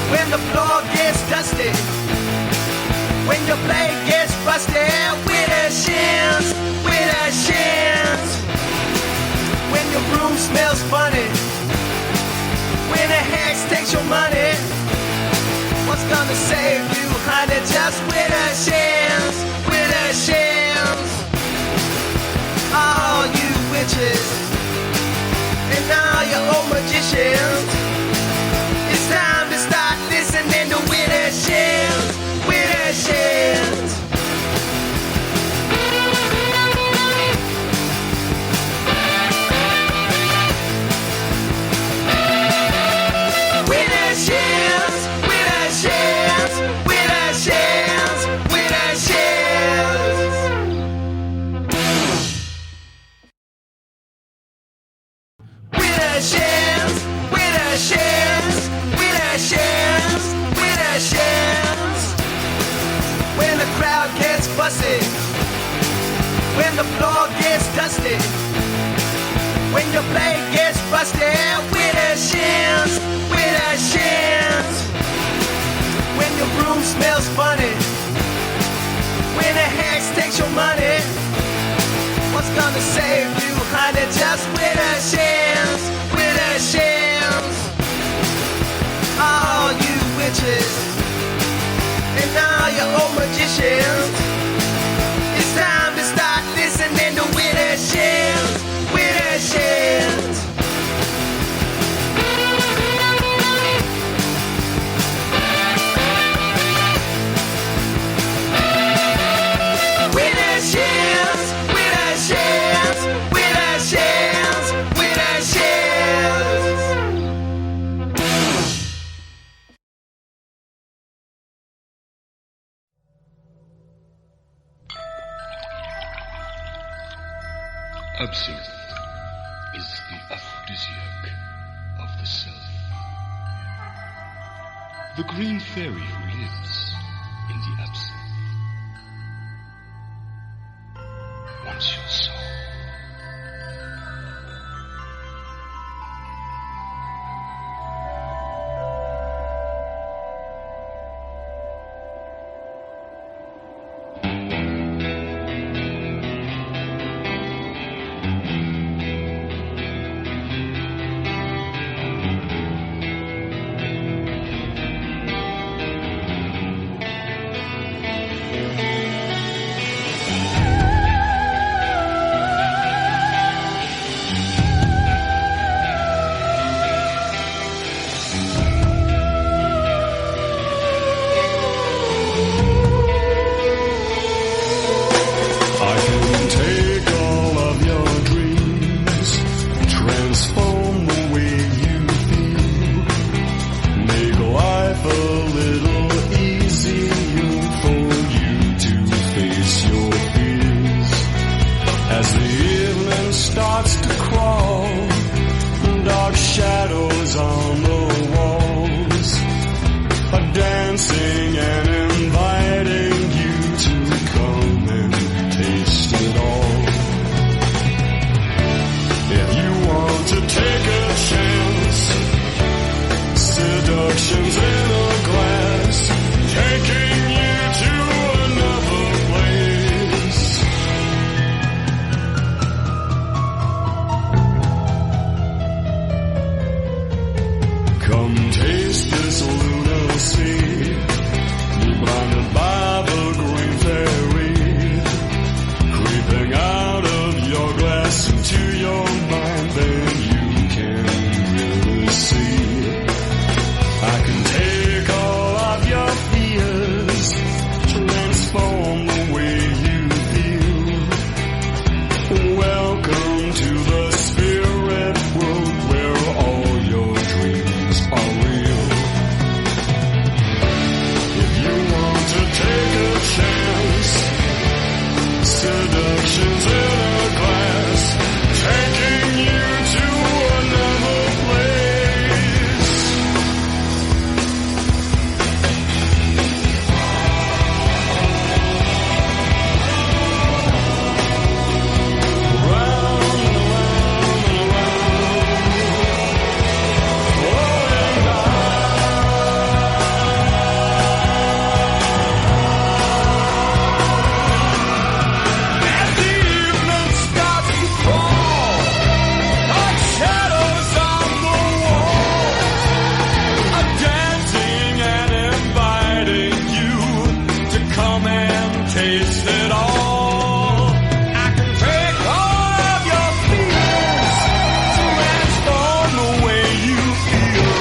When the floor gets dusty, when your blade gets busted, with a shins, when your broom smells funny, when a hex takes your money, what's gonna save you, honey? Just with a shins, all you witches and all your old magicians. It's time to start listening to Winter Shins. Winter Shins. Winter Shins. Winter Shins. Winter Shins. Winter Shins. Winter Shins. Winter Shins. Winter Shins. When the crowd gets fussy, when the floor gets dusty, when your blade gets busted, winter shins, when your broom smells funny, when a hex takes your money, what's gonna save you, honey? Just winter shins, all you witches and all your old magicians. It's time to start listening to Winter Shins. Winter Shins. Winter Shins. Winter Shins. Winter Shins. Winter Shins. Absinthe is the aphrodisiac of the self. The green fairy who lives in the absinthe wants your soul. Welcome to the spirit world where all your dreams are real. waste it all. I can take all of your fears, transform the way you feel.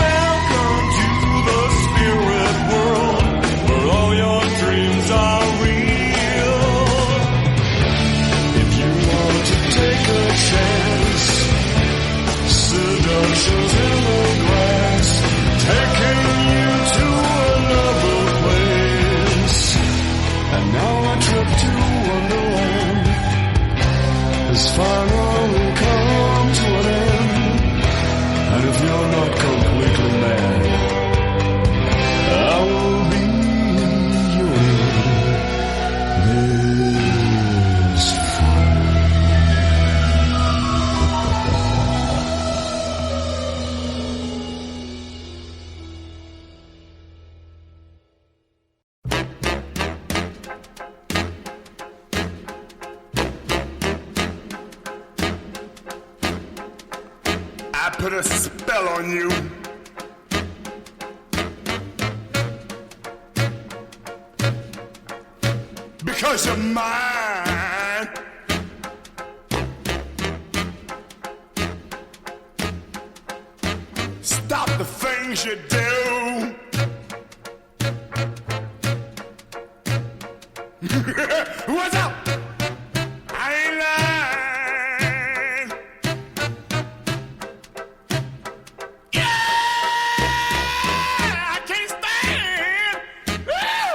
Welcome to the spirit world, where all your dreams are real. If you want to take a chance, seduction's in the grass, taking you to another place. And now a trip to Wonderland has finally come to an end. And if you're not completely mad, I will be your best friend. I put a spell on you. Because you're mine. Stop the things you do. What's up? I ain't lying. I can't stand. Woo!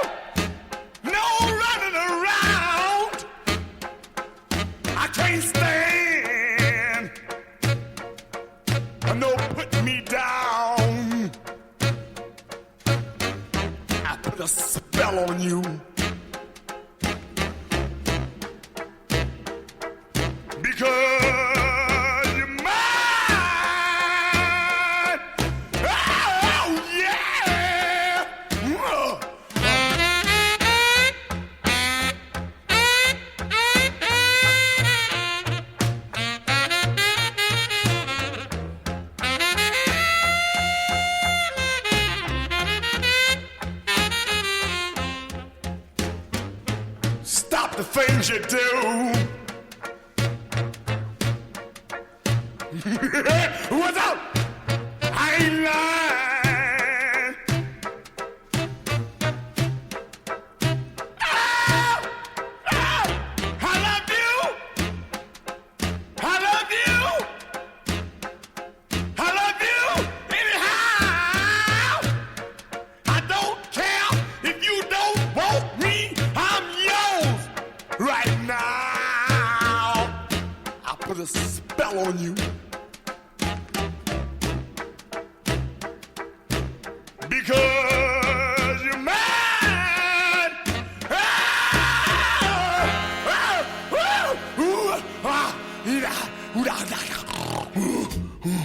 No running around. I can't stand. No putting me down. I put a spell on you. Because you're mine. Oh, yeah. Stop the things you do. What's up? I ain't lying. Oh, oh, I love you. I love you. I love you anyhow. I don't care if you don't want me. I'm yours right now. I put a spell on you. Because you're mine. Ah, ah, ah, ooh, ah, ooh, ah, ooh, ooh.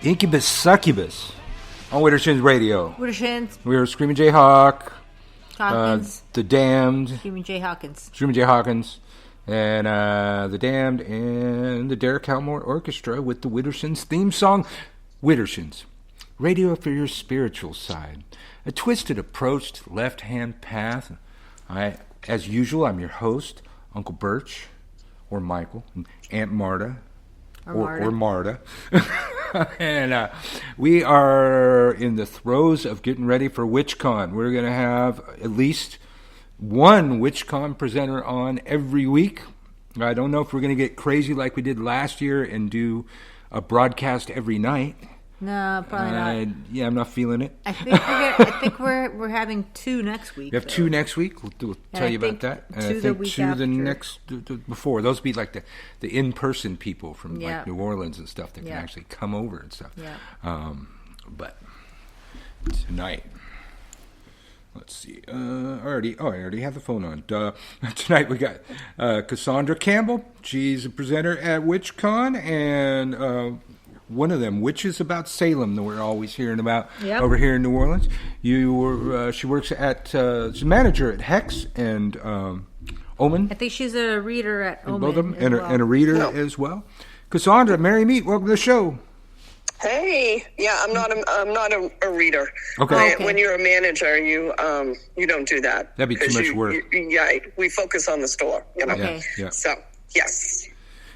Incubus Succubus on Wittershins Radio. Wittershins. We're Screaming Jay Hawk, Hawkins. The Damned, Screaming Jay Hawkins. Screaming Jay Hawkins, and The Damned, and the Derek Calmore Orchestra with the Wittershins theme song, Wittershins. Radio for your spiritual side. A twisted approach to the left-hand path. As usual, I'm your host, Uncle Birch, or Michael, and Aunt Marta, or Marta. And we are in the throes of getting ready for Witchcon. We're going to have at least one Witchcon presenter on every week. I don't know if we're going to get crazy like we did last year and do a broadcast every night. No, probably not. Yeah, I'm not feeling it. I think we're having 2 next week. We have 2 next week. We'll tell you about that. And I think 2 the next before. Those would be like the in-person people from like New Orleans and stuff that can actually come over and stuff. Yeah. But tonight, let's see. I already have the phone on. Tonight we got Cassandra Campbell. She's a presenter at Witchcon, and one of them, Witches About Salem, that we're always hearing about over here in New Orleans. She works at, she's a manager at Hex and Omen. I think she's a reader at Omen. Both of them, and a reader as well. Cassandra, Merry Meet, welcome to the show. Hey, I'm not a reader. Okay. When you're a manager, you don't do that. That'd be too much work. We focus on the store. You know. Okay. Yeah. So yes.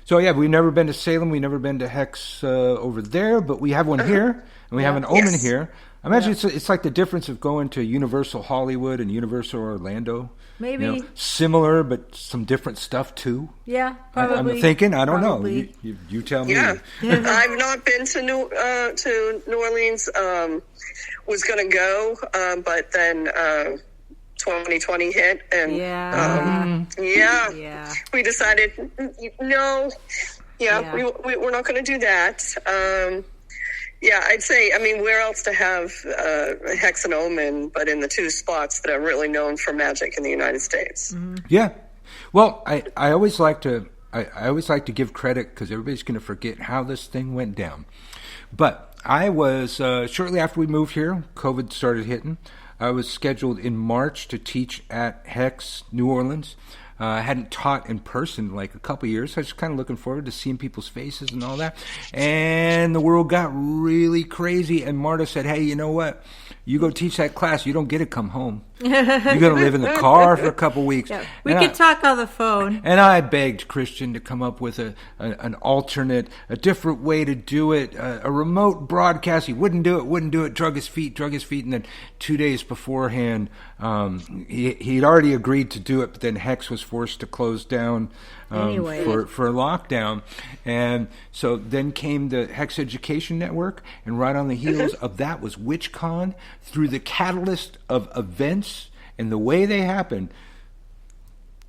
So, we've never been to Salem. We've never been to Hex over there, but we have one here, and we have an Omen here. I imagine it's like the difference of going to Universal Hollywood and Universal Orlando. Maybe. Similar, but some different stuff, too. Yeah, probably. I'm thinking. I don't know. You tell me. Yeah. I've not been to New Orleans. Was going to go, but then 2020 hit, and we decided no, we're not going to do that. I'd say, where else to have Hex and Omen but in the 2 spots that are really known for magic in the United States. Yeah, well, I always like to give credit because everybody's going to forget how this thing went down. But I was shortly after we moved here, COVID started hitting. I was scheduled in March to teach at Hex, New Orleans. I hadn't taught in person in like a couple years. So I was kind of looking forward to seeing people's faces and all that. And the world got really crazy. And Marta said, hey, you know what? You go teach that class, you don't get to come home. You're going to live in the car for a couple weeks. Yeah. We could talk on the phone. And I begged Christian to come up with an alternate, a different way to do it, a remote broadcast. He wouldn't do it, drug his feet. And then 2 days beforehand, he'd already agreed to do it, but then Hex was forced to close down for a lockdown. And so then came the Hex Education Network, and right on the heels of that was Witchcon. Through the catalyst of events and the way they happen,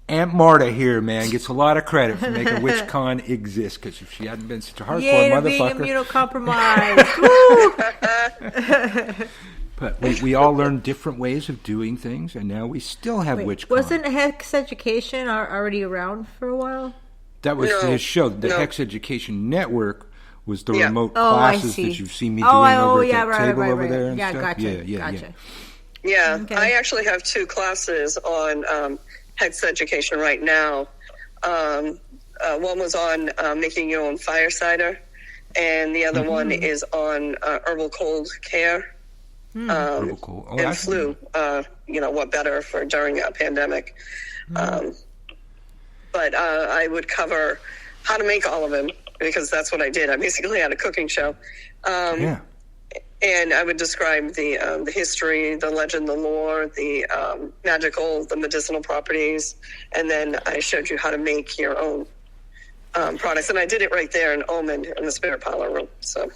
Aunt Marta here, man, gets a lot of credit for making Witchcon exist, because if she hadn't been such a hardcore motherfucker... being immunocompromised. But we all learned different ways of doing things, and now we still have Witchcon. Wasn't Hex Education already around for a while? That was his show. The Hex Education Network was the remote classes that you've seen me doing over at that table over there and stuff. Gotcha. Yeah, okay. I actually have 2 classes on Hex Education right now. One was on making your own fire cider, and the other one is on herbal cold care. Herbal cold. And flu. What better for during a pandemic. But I would cover how to make all of them, because that's what I did. I basically had a cooking show. And I would describe the history, the legend, the lore, the the medicinal properties, and then I showed you how to make your own products. And I did it right there in Omen in the Spirit Parlor room. So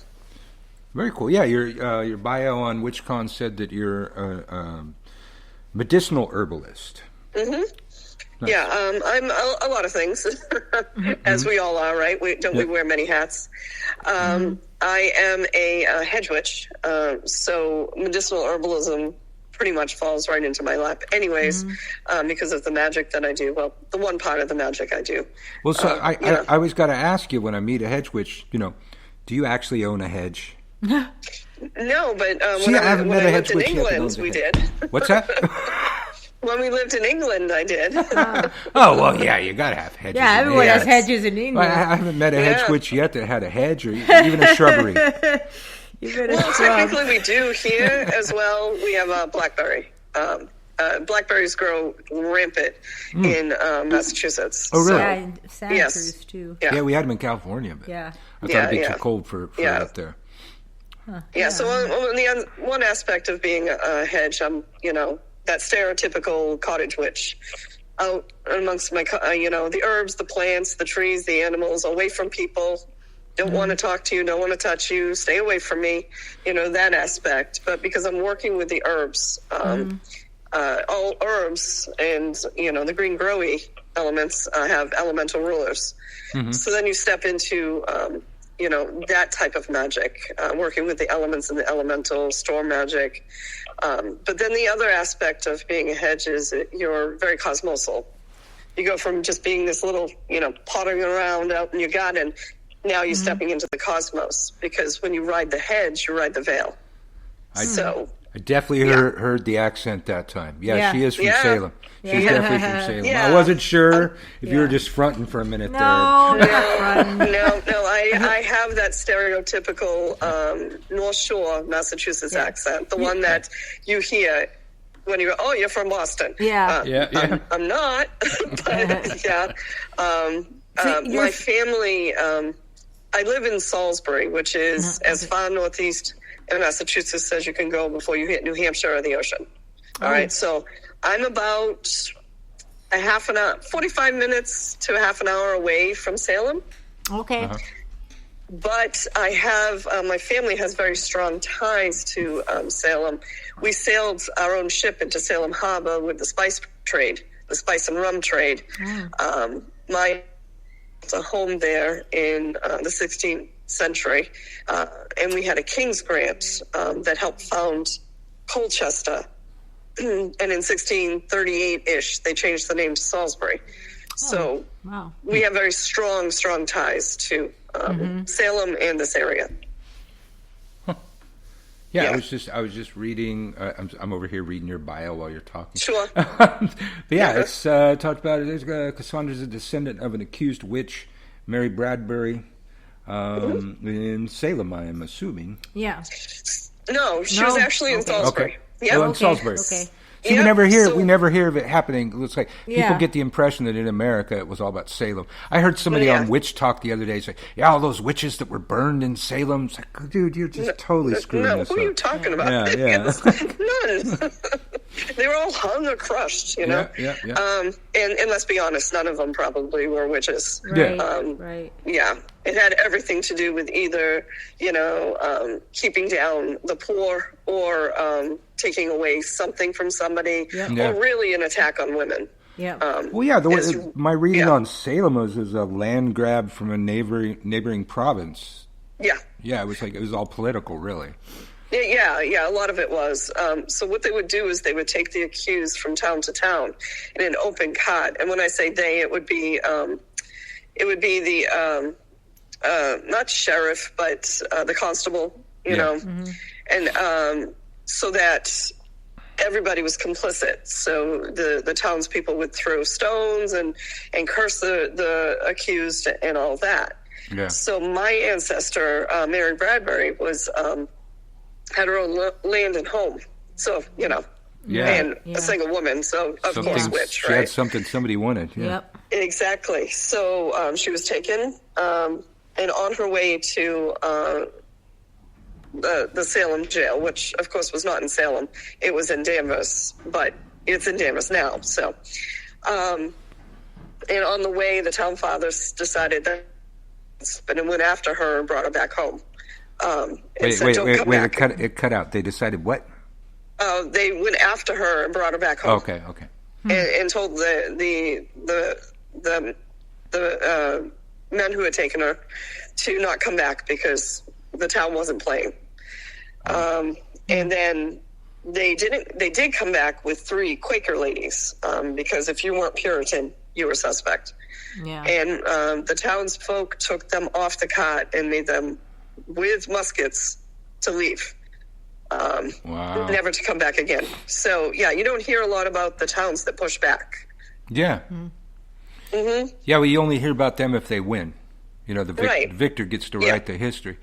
very cool. Yeah, your bio on Witchcon said that you're a medicinal herbalist. Mm-hmm. Nice. Yeah, I'm a lot of things, as we all are, right? We wear many hats. I am a hedge witch, so medicinal herbalism pretty much falls right into my lap anyways, because of the magic that I do. Well, the one part of the magic I do. Well, so I always got to ask you when I meet a hedge witch, do you actually own a hedge? No, but See, I haven't when met I a lived hedge in witch yet that England, owns a we hedge. did. What's that? When we lived in England, I did. Oh, well, yeah, you got to have hedges. Yeah, in everyone there. has hedges in Well, England. I haven't met a hedge Yeah. witch yet that had a hedge or even a shrubbery. You better Well, scrub. technically we do here as well. We have a blackberry. Blackberries grow rampant in Massachusetts. Oh, really? Yeah, in Santa Yes. Cruz too. Yeah. Yeah, we had them in California, but Yeah. I thought Yeah, it'd be yeah. too cold for Yeah. up there. Yeah, so on the one aspect of being a hedge, I'm, that stereotypical cottage witch. Out amongst my, the herbs, the plants, the trees, the animals, away from people. Don't want to talk to you, don't want to touch you, stay away from me, that aspect. But because I'm working with the herbs, all herbs and, the green growy elements have elemental rulers. So then you step into, that type of magic, working with the elements and the elemental storm magic. But then the other aspect of being a hedge is you're very cosmosal. You go from just being this little, pottering around out in your garden. Now you're stepping into the cosmos, because when you ride the hedge, you ride the veil. I definitely heard the accent that time. Yeah, Yeah. she is from Yeah. Salem. She's Yeah. definitely from Salem. Yeah. I wasn't sure if you were Yeah. just fronting for a minute No, not fun. No, I have that stereotypical North Shore, Massachusetts accent, the one that you hear when you go, oh, you're from Boston. Yeah. Yeah. I'm not, but yeah. you're- My family, I live in Salisbury, which is as far northeast in Massachusetts as you can go before you hit New Hampshire or the ocean. All right, so I'm about 45 minutes to a half an hour away from Salem. Okay. But I have, my family has very strong ties to Salem. We sailed our own ship into Salem Harbor with the spice trade, the spice and rum trade. My a home there in the 16th century, and we had a king's grant that helped found Colchester. And in 1638-ish, they changed the name to Salisbury. So Wow. we have very strong ties to Salem and this area. Yeah, Yeah. I was just reading. I'm over here reading your bio while you're talking. Sure. But yeah, it's talked about it. Cassandra's a descendant of an accused witch, Mary Bradbury, in Salem. I am assuming. Yeah. No, she was actually in Okay. Salisbury. Okay. Yeah. Oh, in Salisbury. Okay. See, Yeah, we so- never hear of it happening. It's like people Yeah. get the impression that in America it was all about Salem. I heard somebody Yeah. on Witch Talk the other day say, "Yeah, all those witches that were burned in Salem." It's like, dude, you're just totally screwing No, this who are you up. talking about? Yeah. None. They were all hung or crushed, Yeah. And let's be honest, none of them probably were witches. Right. Yeah. Right. Yeah, it had everything to do with either, keeping down the poor or taking away something from somebody, Yeah. or really an attack on women. Yeah. Well, yeah. It's- My reading yeah. on Salem was a land grab from a neighboring province. Yeah. Yeah, it was all political, really. Yeah, a lot of it was. So what they would do is they would take the accused from town to town in an open cart. And when I say they, it would be the not sheriff, but the constable. You know, and so that everybody was complicit. So the townspeople would throw stones and curse the accused and all that. Yeah. So my ancestor, Mary Bradbury, was had her own land and home. So, Yeah. and a single woman. So, of course, witch, She right? had something somebody wanted. Yeah. Yep. Exactly. So she was taken and on her way to the Salem jail, which, of course, was not in Salem. It was in Danvers, but it's in Danvers now. So, and on the way, the town fathers decided that, but it went after her and brought her back home. And said, "Don't come back." It cut out. They decided what? They went after her and brought her back home. Okay. And told the men who had taken her to not come back because the town wasn't playing. And then they did come back with 3 Quaker ladies, because if you weren't Puritan, you were suspect. Yeah. And the townsfolk took them off the cot and made them, with muskets, to leave. Wow. Never to come back again. So, yeah, you don't hear a lot about the towns that push back. Yeah. Mm-hmm. Yeah, well, you only hear about them if they win. You know, the victor gets to write the history.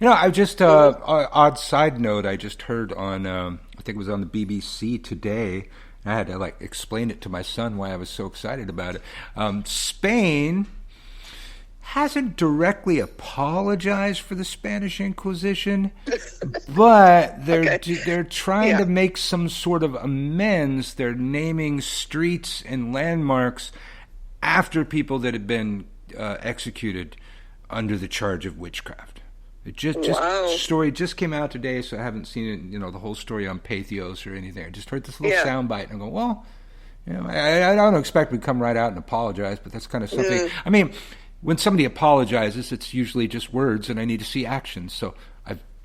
You know, I just, odd side note, I just heard on, I think it was on the BBC today, I had to, like, explain it to my son why I was so excited about it. Spain hasn't directly apologized for the Spanish Inquisition, but they're trying to make some sort of amends. They're naming streets and landmarks after people that had been executed under the charge of witchcraft. It story just came out today, so I haven't seen it, you know, the whole story on Pathos or anything. I just heard this little soundbite and I go, well, you know, I don't expect me to come right out and apologize, but that's kind of something. I mean, when somebody apologizes, it's usually just words, and I need to see actions. So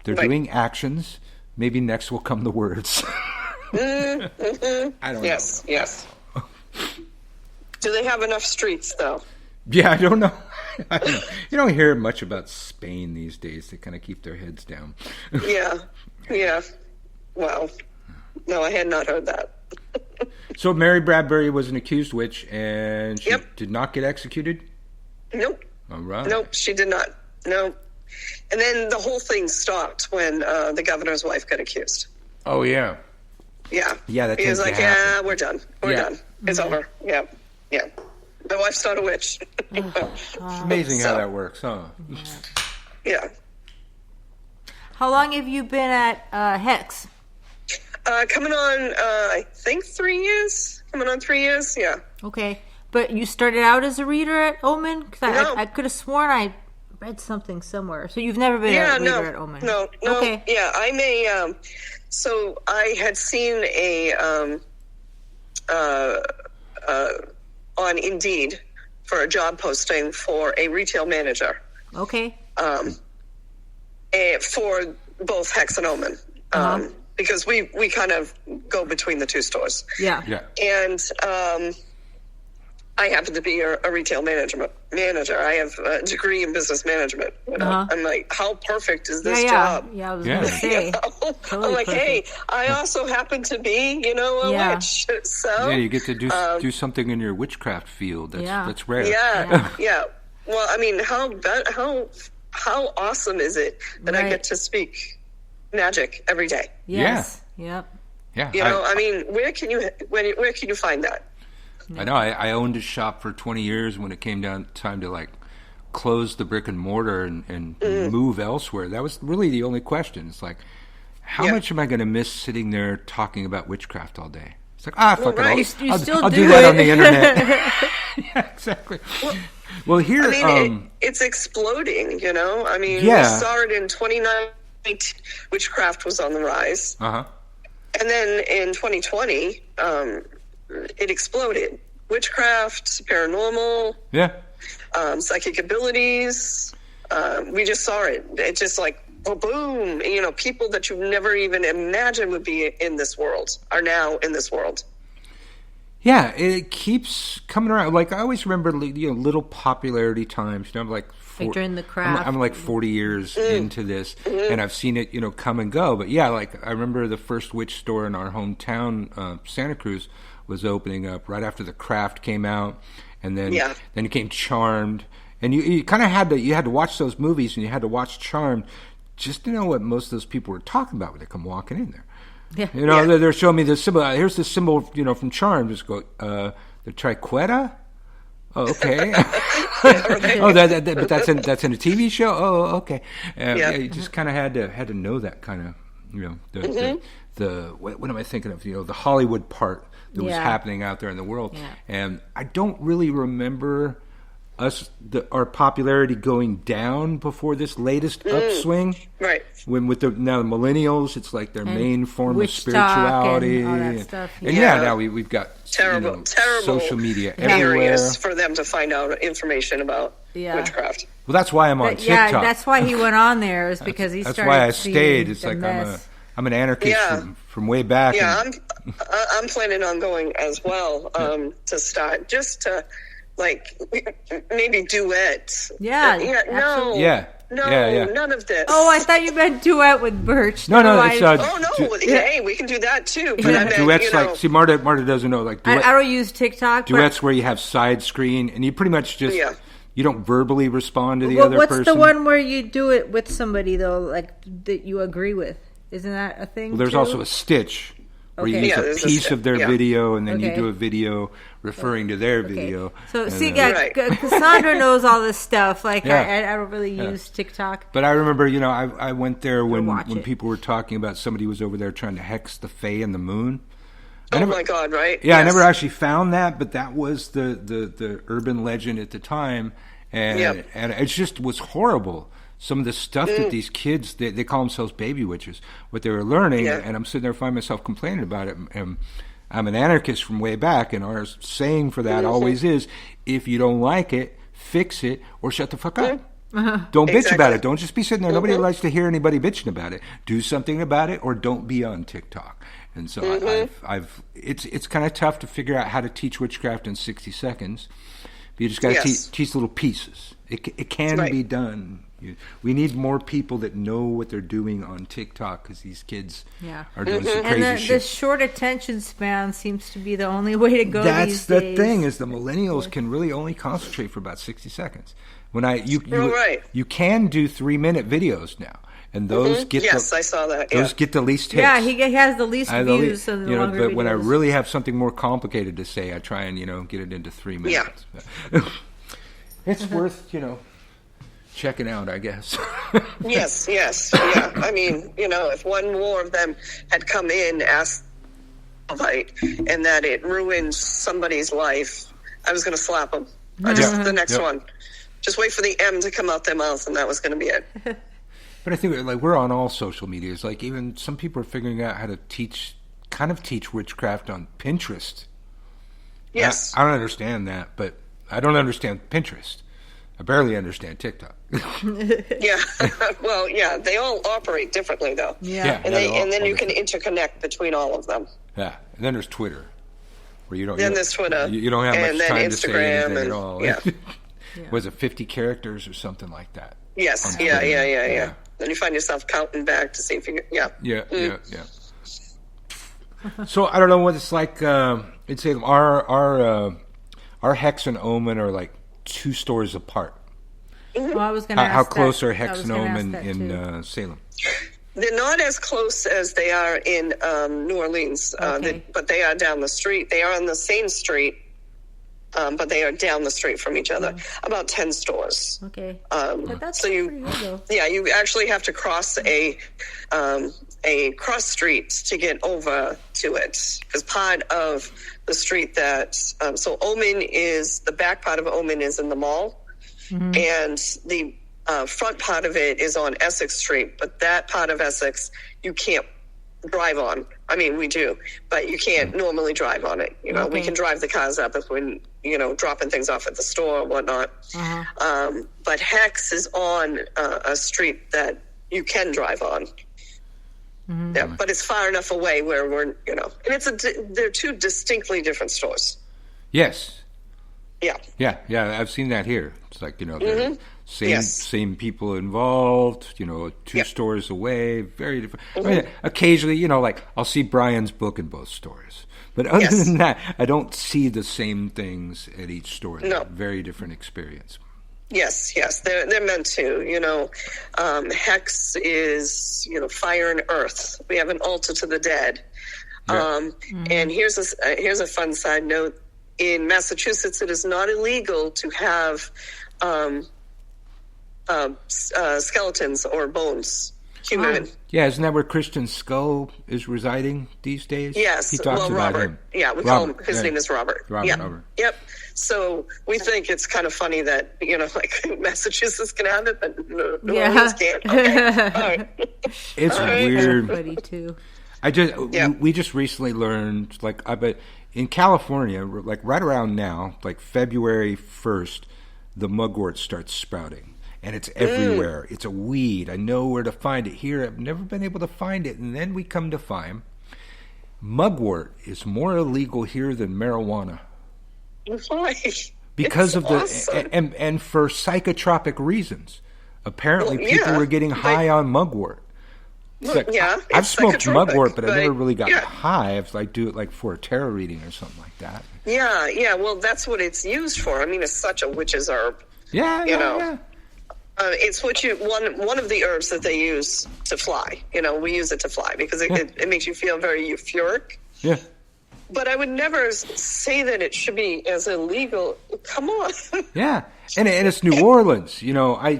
they're doing actions. Maybe next will come the words. I don't know. Yes. Do they have enough streets, though? Yeah, I don't know. You don't hear much about Spain these days. They kind of keep their heads down. Yeah. Well, no, I had not heard that. So Mary Bradbury was an accused witch, and she did not get executed? Nope. All right. Nope, she did not. No. And then the whole thing stopped when the governor's wife got accused. Oh, yeah. Yeah. Yeah, that he was like, happen. we're done. We're done. It's over. Yeah. My wife's not a witch. It's amazing how that works, huh? Yeah. How long have you been at Hex? Coming on, I think 3 years. Coming on 3 years, yeah. Okay. But you started out as a reader at Omen? Because I could have sworn I read something somewhere. So you've never been a reader at Omen? No. Okay. Yeah, I may... so I had seen on Indeed for a job posting for a retail manager. Okay. For both Hex and Omen. Because we kind of go between the two stores. Yeah. And I happen to be a retail manager. I have a degree in business management. You know? I'm like, how perfect is this job? Yeah, I was going to say. You know? I'm like, hey, I also happen to be, a witch. So you get to do something in your witchcraft field. That's rare. Yeah. Well, I mean, how awesome is it that I get to speak magic every day? Yes. Yeah. Yep. Yeah. I mean, where can you find that? I know. I owned a shop for 20 years. When it came down time to close the brick and mortar and move elsewhere, that was really the only question. It's like, how much am I going to miss sitting there talking about witchcraft all day? It's like, fuck it. I'll do that on the internet. Yeah, exactly. Well, here, I mean, it's exploding. I mean, we saw it in 2019. Witchcraft was on the rise. And then in 2020, it exploded. Witchcraft, paranormal, psychic abilities. We just saw it. It just boom. People that you never even imagined would be in this world are now in this world. Yeah, it keeps coming around. I always remember, little popularity times. I'm during the craft. I'm 40 years into this, and I've seen it, come and go. But yeah, I remember the first witch store in our hometown, Santa Cruz, was opening up right after the craft came out, and then it came Charmed, and you kind of had to watch those movies, and you had to watch Charmed just to know what most of those people were talking about when they come walking in there. Yeah. They're showing me the symbol. Here's the symbol, from Charmed. Just go, the triqueta. Oh, okay. But that's in a TV show. Oh, okay. You just kind of had to know that kind of, the what am I thinking of? The Hollywood part that was happening out there in the world. Yeah. And I don't really remember our popularity going down before this latest upswing. Right. When now the millennials, it's like their main form of spirituality. And all that stuff. And now we've got terrible social media everywhere for them to find out information about witchcraft. Well, that's why I'm on TikTok. Yeah, that's why he went on there, is because he started. That's why I stayed. It's like I'm an anarchist from way back. Yeah, I'm planning on going as well to start, just to maybe duet. Yeah. No. Yeah. No, Yeah. none of this. Oh, I thought you meant duet with Birch. No, Never it's mind. Hey, we can do that too. But I meant, duets like, see, Marta doesn't know, like, I don't use TikTok. duets where you have side screen and you pretty much just, you don't verbally respond to the other what's person. the one where you do it with somebody, though, like, that you agree with? Isn't that a thing? Well, there's also a stitch where you use a piece of their video and then you do a video referring to their video. So, Cassandra knows all this stuff. Like, I don't really use TikTok. But I remember, I went there when people were talking about somebody was over there trying to hex the Fae and the moon. My God, right? Yeah, yes. I never actually found that, but that was the urban legend at the time. And it just was horrible. Some of the stuff that these kids, they call themselves baby witches, what they were learning, and I'm sitting there finding myself complaining about it. And I'm an anarchist from way back, and our saying for that always is, if you don't like it, fix it, or shut the fuck up. Don't bitch about it. Don't just be sitting there. Nobody likes to hear anybody bitching about it. Do something about it, or don't be on TikTok. And so it's kind of tough to figure out how to teach witchcraft in 60 seconds. But you just got to teach little pieces. It can be done. We need more people that know what they're doing on TikTok because these kids are doing some crazy shit. The short attention span seems to be the only way to go these days. That's the thing, is the millennials can really only concentrate for about 60 seconds. You can do 3-minute videos now. And those get I saw that. Those get the least hits. Yeah, he has the least views. But videos. When I really have something more complicated to say, I try and get it into 3 minutes. Yeah. It's worth checking out, I guess. Yes. Yeah. I mean, if one more of them had come in, asked and that it ruined somebody's life, I was going to slap them. The next one. Just wait for the M to come out their mouth, and that was going to be it. But I think we're on all social medias. Like, even some people are figuring out how to teach witchcraft on Pinterest. Yes. I don't understand that, but I don't understand Pinterest. I barely understand TikTok. Yeah. Well, they all operate differently, though. Yeah. And then you can interconnect between all of them. Yeah. And then there's Twitter, where you don't. Then there's Twitter. You don't have much time to say anything at all. Yeah. Was it 50 characters or something like that? Yes. Yeah. Then you find yourself counting back to see if you. Yeah. So I don't know what it's like. It's our Hex and Omen are like 2 stores apart. Well, I was going to ask how close are Hex and Omen in Salem? They're not as close as they are in New Orleans, but they are down the street. They are on the same street, but they are down the street from each other. About 10 stores. Okay. But that's pretty good, though. Yeah, you actually have to cross a cross street to get over to it, because part of the street that so Omen is, the back part of Omen is in the mall, and the front part of it is on Essex Street, but that part of Essex you can't drive on. I mean, we do, but you can't normally drive on it. We can drive the cars up if we're dropping things off at the store or whatnot. But Hex is on a street that you can drive on. Yeah, but it's far enough away where we're, and they're 2 distinctly different stores. Yes. Yeah. Yeah. I've seen that here. It's like, same people involved, 2 stores away, very different. I mean, occasionally, like I'll see Brian's book in both stores. But other than that, I don't see the same things at each store. No. Very different experience. Yes, they're meant to. Hex is fire and earth. We have an altar to the dead. And here's a fun side note: in Massachusetts, it is not illegal to have skeletons or bones. Human. Yeah, isn't that where Christian Skull is residing these days? Yes. He talks about Robert. him. Yeah, we call him. His name is Robert. Robert. Yep. So we think it's kind of funny that Massachusetts can have it, but New Orleans can't. Okay. All right. It's weird. Funny too. We just recently learned, but in California, like right around now, like February 1st, the mugwort starts sprouting. And it's everywhere. It's a weed. I know where to find it. Here, I've never been able to find it. And then we come to find mugwort is more illegal here than marijuana. Why? Because it's of awesome. and for psychotropic reasons. apparently people were getting high on mugwort. I've smoked mugwort, but I never really got high. If I do it like for a tarot reading or something like that. Yeah. Well, that's what it's used for. I mean, it's such a witch's herb. Yeah. It's one of the herbs that they use to fly. We use it to fly because it makes you feel very euphoric. Yeah. But I would never say that it should be as illegal. Come on. Yeah, and it's New Orleans. I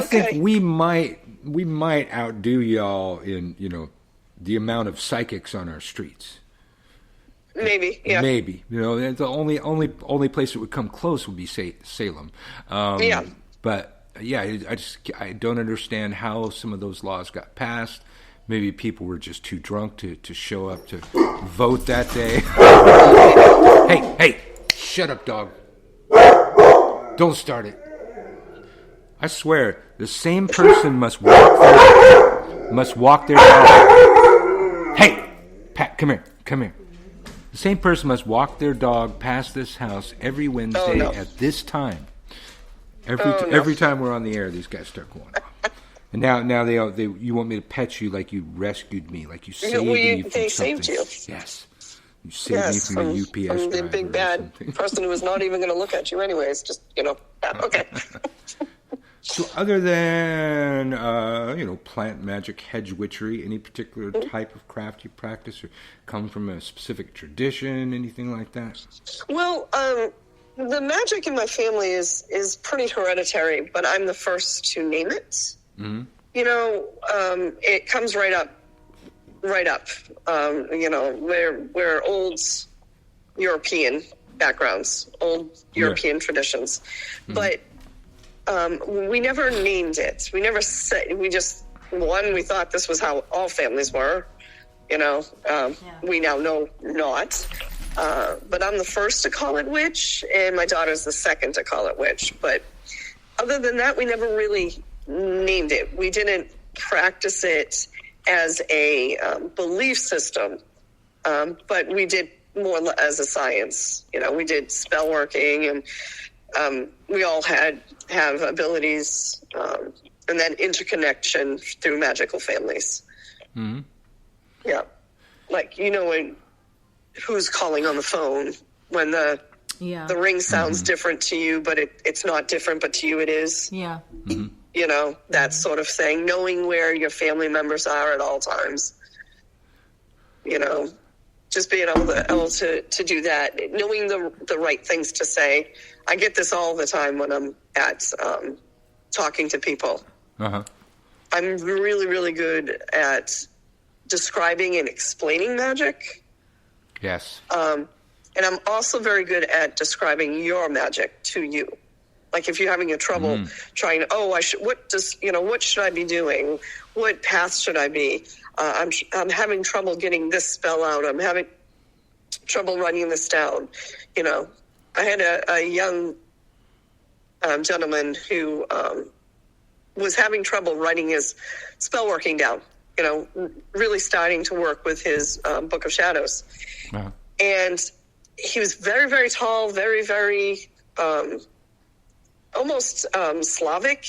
think we might outdo y'all in the amount of psychics on our streets. Maybe, yeah. Maybe, the only place that would come close would be Salem. But I don't understand how some of those laws got passed. Maybe people were just too drunk to show up to vote that day. Hey, shut up, dog. Don't start it. I swear, the same person must walk their dog. Hey, Pat, come here. The same person must walk their dog past this house every Wednesday at this time. Every time we're on the air, these guys start going off. And now they you want me to pet you like you rescued me, like you saved me from they something. saved you. Yes. You saved me from a UPS from the driver big bad person who was not even going to look at you anyways. Just, okay. So other than, plant magic, hedge witchery, any particular type of craft you practice or come from a specific tradition, anything like that? Well, the magic in my family is pretty hereditary, but I'm the first to name it. Mm-hmm. It comes right up. We're old European backgrounds, old European traditions, but we never named it. We never said. We thought this was how all families were. We now know not. But I'm the first to call it witch, and my daughter's the second to call it witch. But other than that, we never really named it. We didn't practice it as a belief system, but we did more as a science. We did spell working, and we all have abilities, and then interconnection through magical families. Mm-hmm. Yeah, like when who's calling on the phone when the ring sounds different to you, but it's not different, but to you it is. Yeah. Mm-hmm. That sort of thing. Knowing where your family members are at all times. Just being able to do that. Knowing the right things to say. I get this all the time when I'm at talking to people. Uh-huh. I'm really, really good at describing and explaining magic. Yes. And I'm also very good at describing your magic to you. Like if you're having a trouble trying, what should I be doing? What path should I be? I'm having trouble getting this spell out. I'm having trouble writing this down. I had a young gentleman who was having trouble writing his spell working down. Really starting to work with his Book of Shadows. Uh-huh. And he was very, very tall, very, very almost Slavic,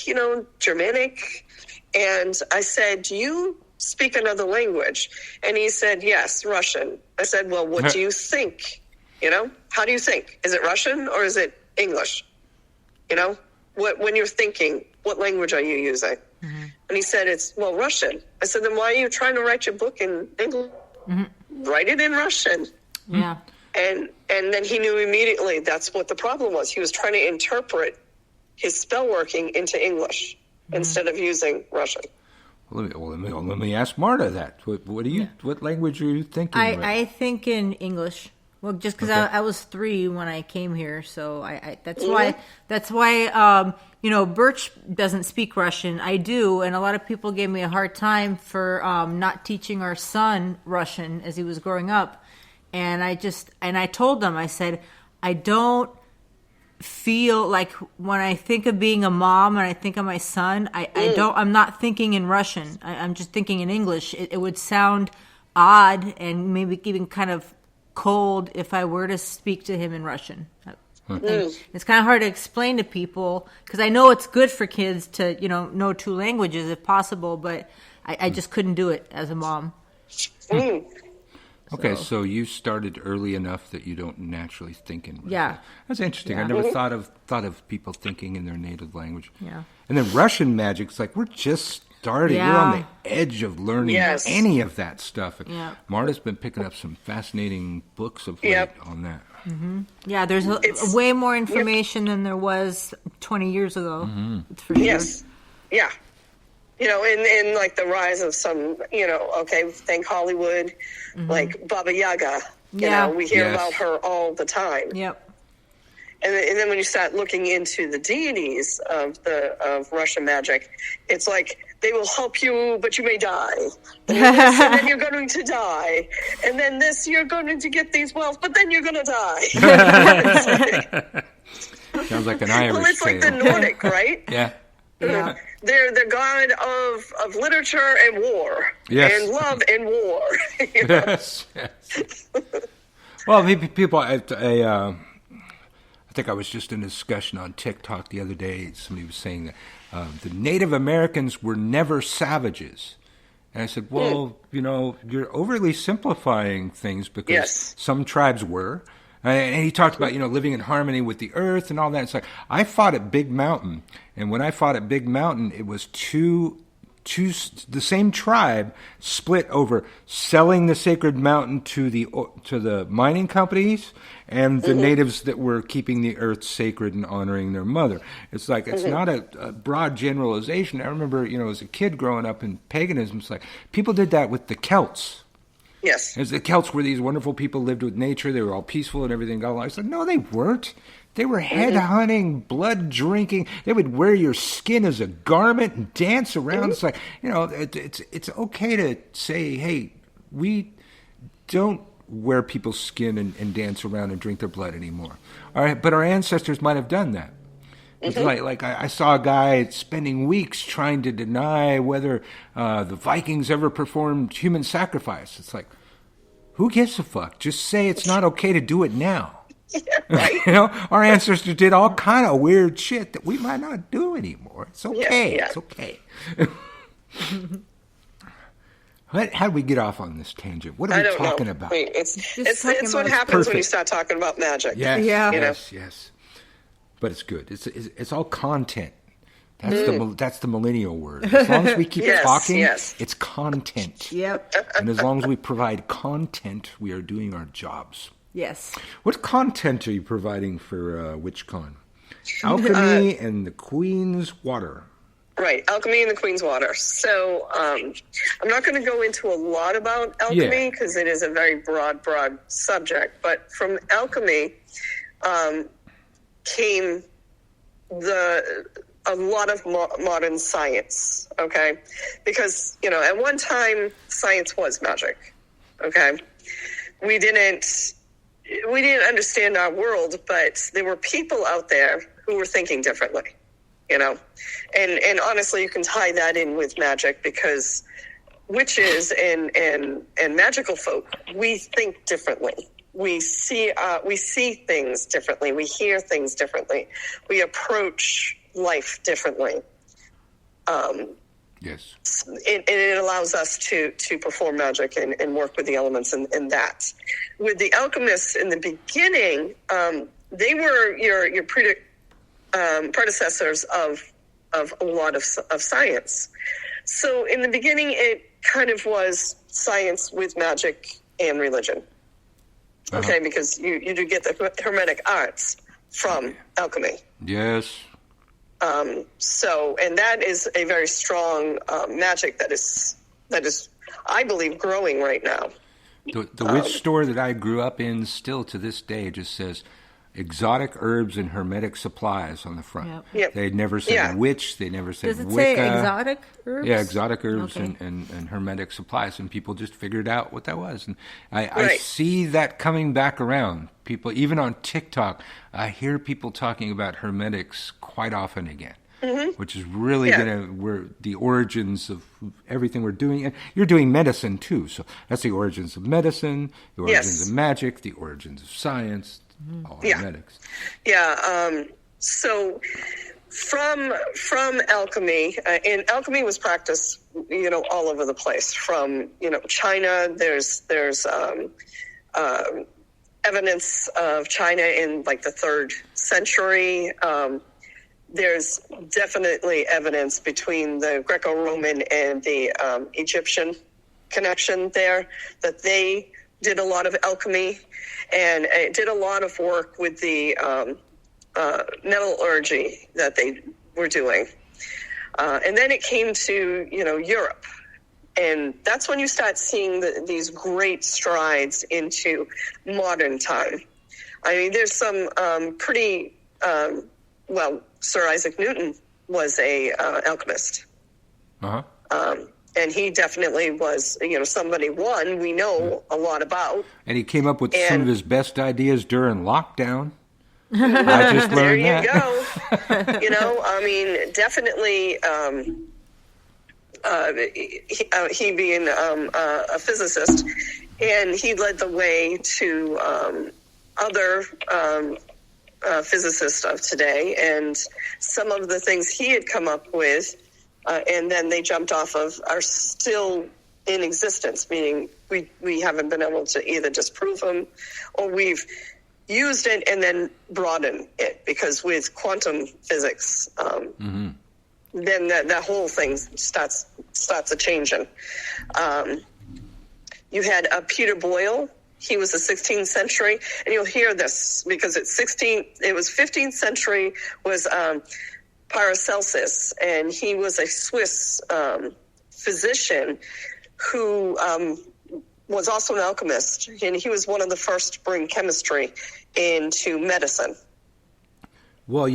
Germanic. And I said, do you speak another language? And he said, yes, Russian. I said, well, what do you think? How do you think? Is it Russian or is it English? When you're thinking, what language are you using? Mm-hmm. And he said, it's, Russian. I said, then why are you trying to write your book in English? Mm-hmm. Write it in Russian. Yeah. And then he knew immediately that's what the problem was. He was trying to interpret his spell working into English instead of using Russian. Let me ask Marta that. What language are you thinking? I think in English. Well, just because I was 3 when I came here, so that's why Birch doesn't speak Russian. I do, and a lot of people gave me a hard time for not teaching our son Russian as he was growing up. And I told them, I said, I don't feel like when I think of being a mom and I think of my son, I'm not thinking in Russian. I'm just thinking in English. It would sound odd and maybe even kind of cold if I were to speak to him in Russian. It's kind of hard to explain to people because I know it's good for kids to, know 2 languages if possible, but I just couldn't do it as a mom. Okay, so you started early enough that you don't naturally think in Russian. Yeah. That's interesting. Yeah. I never thought of people thinking in their native language. Yeah. And then Russian magic's like, we're just starting. Yeah. We're on the edge of learning any of that stuff. And Yeah. Marta's been picking up some fascinating books of late on that. Yeah, there's way more information than there was 20 years ago. It's for sure. Yes. Yeah. In like the rise of some, think Hollywood, like Baba Yaga. We hear about her all the time. Yep. And then when you start looking into the deities of Russian magic, it's like they will help you, but you may die. And then you're going to die. And then you're going to get these wealth, but then you're going to die. Sounds like an Irish Well, it's like the tale. Nordic, right? Yeah. Yeah. They're the god of literature and war. Yes. And love and war. Yes. Well, people, I think I was just in a discussion on TikTok the other day. Somebody was saying that the Native Americans were never savages. And I said, well, you're overly simplifying things because some tribes were. And he talked about, living in harmony with the earth and all that. It's like, I fought at Big Mountain. And when I fought at Big Mountain, it was the same tribe split over selling the sacred mountain to the mining companies and the natives that were keeping the earth sacred and honoring their mother. It's like, it's not a broad generalization. I remember, as a kid growing up in paganism, it's like people did that with the Celts. Yes. As the Celts were these wonderful people, lived with nature, they were all peaceful and everything got along. I said, no, they weren't. They were head hunting, blood drinking. They would wear your skin as a garment and dance around. It's like, it's okay to say, hey, we don't wear people's skin and dance around and drink their blood anymore. All right, but our ancestors might have done that. It's like I saw a guy spending weeks trying to deny whether the Vikings ever performed human sacrifice. It's like, who gives a fuck? Just say it's not okay to do it now. Right. Our ancestors did all kind of weird shit that we might not do anymore. It's okay. Yeah. It's okay. How do we get off on this tangent? What are we talking about? Wait, it's what happens perfect. when you start talking about magic. Yes, Yeah. yes. But it's good. It's all content. That's the millennial word. As long as we keep talking, it's content. Yep. And as long as we provide content, we are doing our jobs. Yes. What content are you providing for Witchcon? Alchemy and the Queen's Water. Right, alchemy and the Queen's Water. So I'm not going to go into a lot about alchemy because it is a very broad subject. But from alchemy came a lot of modern science, okay? Because, at one time, science was magic, okay? We didn't understand our world, but there were people out there who were thinking differently, and honestly, you can tie that in with magic because witches and magical folk, we think differently. We see things differently. We hear things differently. We approach life differently. Yes. It allows us to perform magic and work with the elements in that. With the alchemists in the beginning, they were your predecessors of a lot of science. So in the beginning, it kind of was science with magic and religion. Okay, because you do get the Hermetic arts from alchemy. Yes. And that is a very strong magic that is, I believe, growing right now. The witch store that I grew up in still to this day just says exotic herbs and hermetic supplies on the front. Yep. They never said witch. They never said Does it Wicca. say exotic herbs? Yeah, exotic herbs Okay. and hermetic supplies, and people just figured out what that was. And I see that coming back around. People, even on TikTok, I hear people talking about hermetics quite often again, which is really we're the origins of everything we're doing. And you're doing medicine too, so that's the origins of medicine, the origins of magic, the origins of science. All Yeah. hermetics. Yeah. So from alchemy, and alchemy was practiced, all over the place. From China, there's evidence of China in like the 3rd century. There's definitely evidence between the Greco-Roman and the Egyptian connection there, that they did a lot of alchemy and did a lot of work with the metallurgy that they were doing. And then it came to, Europe. And that's when you start seeing these great strides into modern time. I mean, there's some pretty, Sir Isaac Newton was a alchemist. Uh-huh. And he definitely was, somebody we know a lot about. And he came up with some of his best ideas during lockdown. I just learned that. There you go. I mean, definitely, he being a physicist, and he led the way to other physicists of today, and some of the things he had come up with, and then they jumped off of, are still in existence, meaning we haven't been able to either disprove them, or we've used it and then broaden it, because with quantum physics, then that whole thing starts a changing. You had Peter Boyle. He was the 16th century, and you'll hear this because it was 15th century was Paracelsus, and he was a Swiss physician who was also an alchemist, and he was one of the first to bring chemistry into medicine. Well,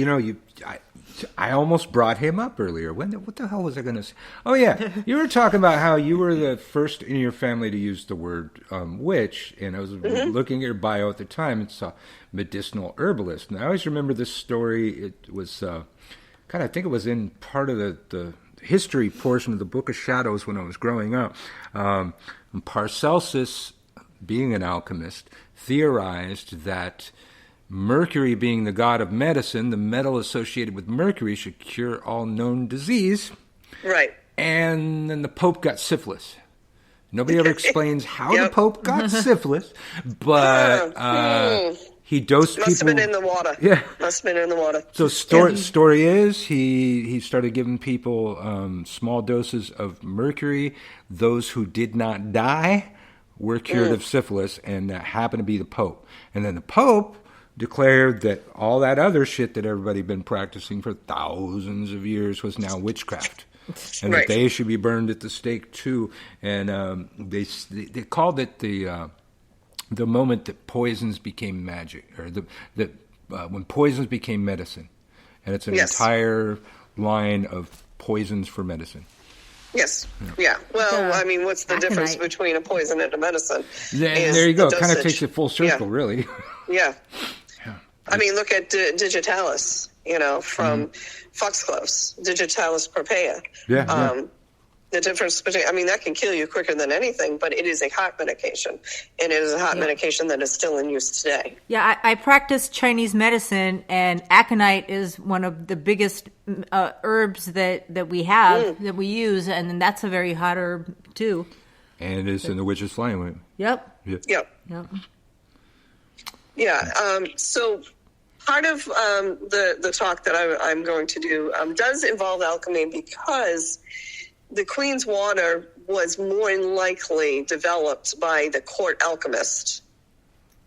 I almost brought him up earlier. What the hell was I going to say? Oh, yeah. You were talking about how you were the first in your family to use the word witch, and I was looking at your bio at the time and saw medicinal herbalist. And I always remember this story. It was I think it was in part of the history portion of the Book of Shadows when I was growing up. Paracelsus, being an alchemist, theorized that Mercury, being the god of medicine, the metal associated with Mercury should cure all known disease. Right. And then the Pope got syphilis. Nobody ever explains how the Pope got syphilis, but he dosed people. Must have been in the water. Yeah. Must have been in the water. So story is he started giving people small doses of mercury. Those who did not die were cured of syphilis, and that happened to be the Pope. And then the Pope declared that all that other shit that everybody had been practicing for thousands of years was now witchcraft. And that they should be burned at the stake too. And they called it the moment that poisons became magic, or when poisons became medicine. And it's an entire line of poisons for medicine. Yes. Yeah. Well, I mean, what's the difference between a poison and a medicine? There you go. It kind of takes it full circle, really. Yeah. I mean, look at Digitalis, from foxgloves, Digitalis purpurea. The difference between, that can kill you quicker than anything, but it is a heart medication, and it is a heart medication that is still in use today. Yeah, I practice Chinese medicine, and aconite is one of the biggest herbs that we have, that we use, and that's a very hot herb, too. And it's in the witch's flame, right? Yep. Yeah. So part of the talk that I'm going to do does involve alchemy, because the Queen's Water was more than likely developed by the court alchemist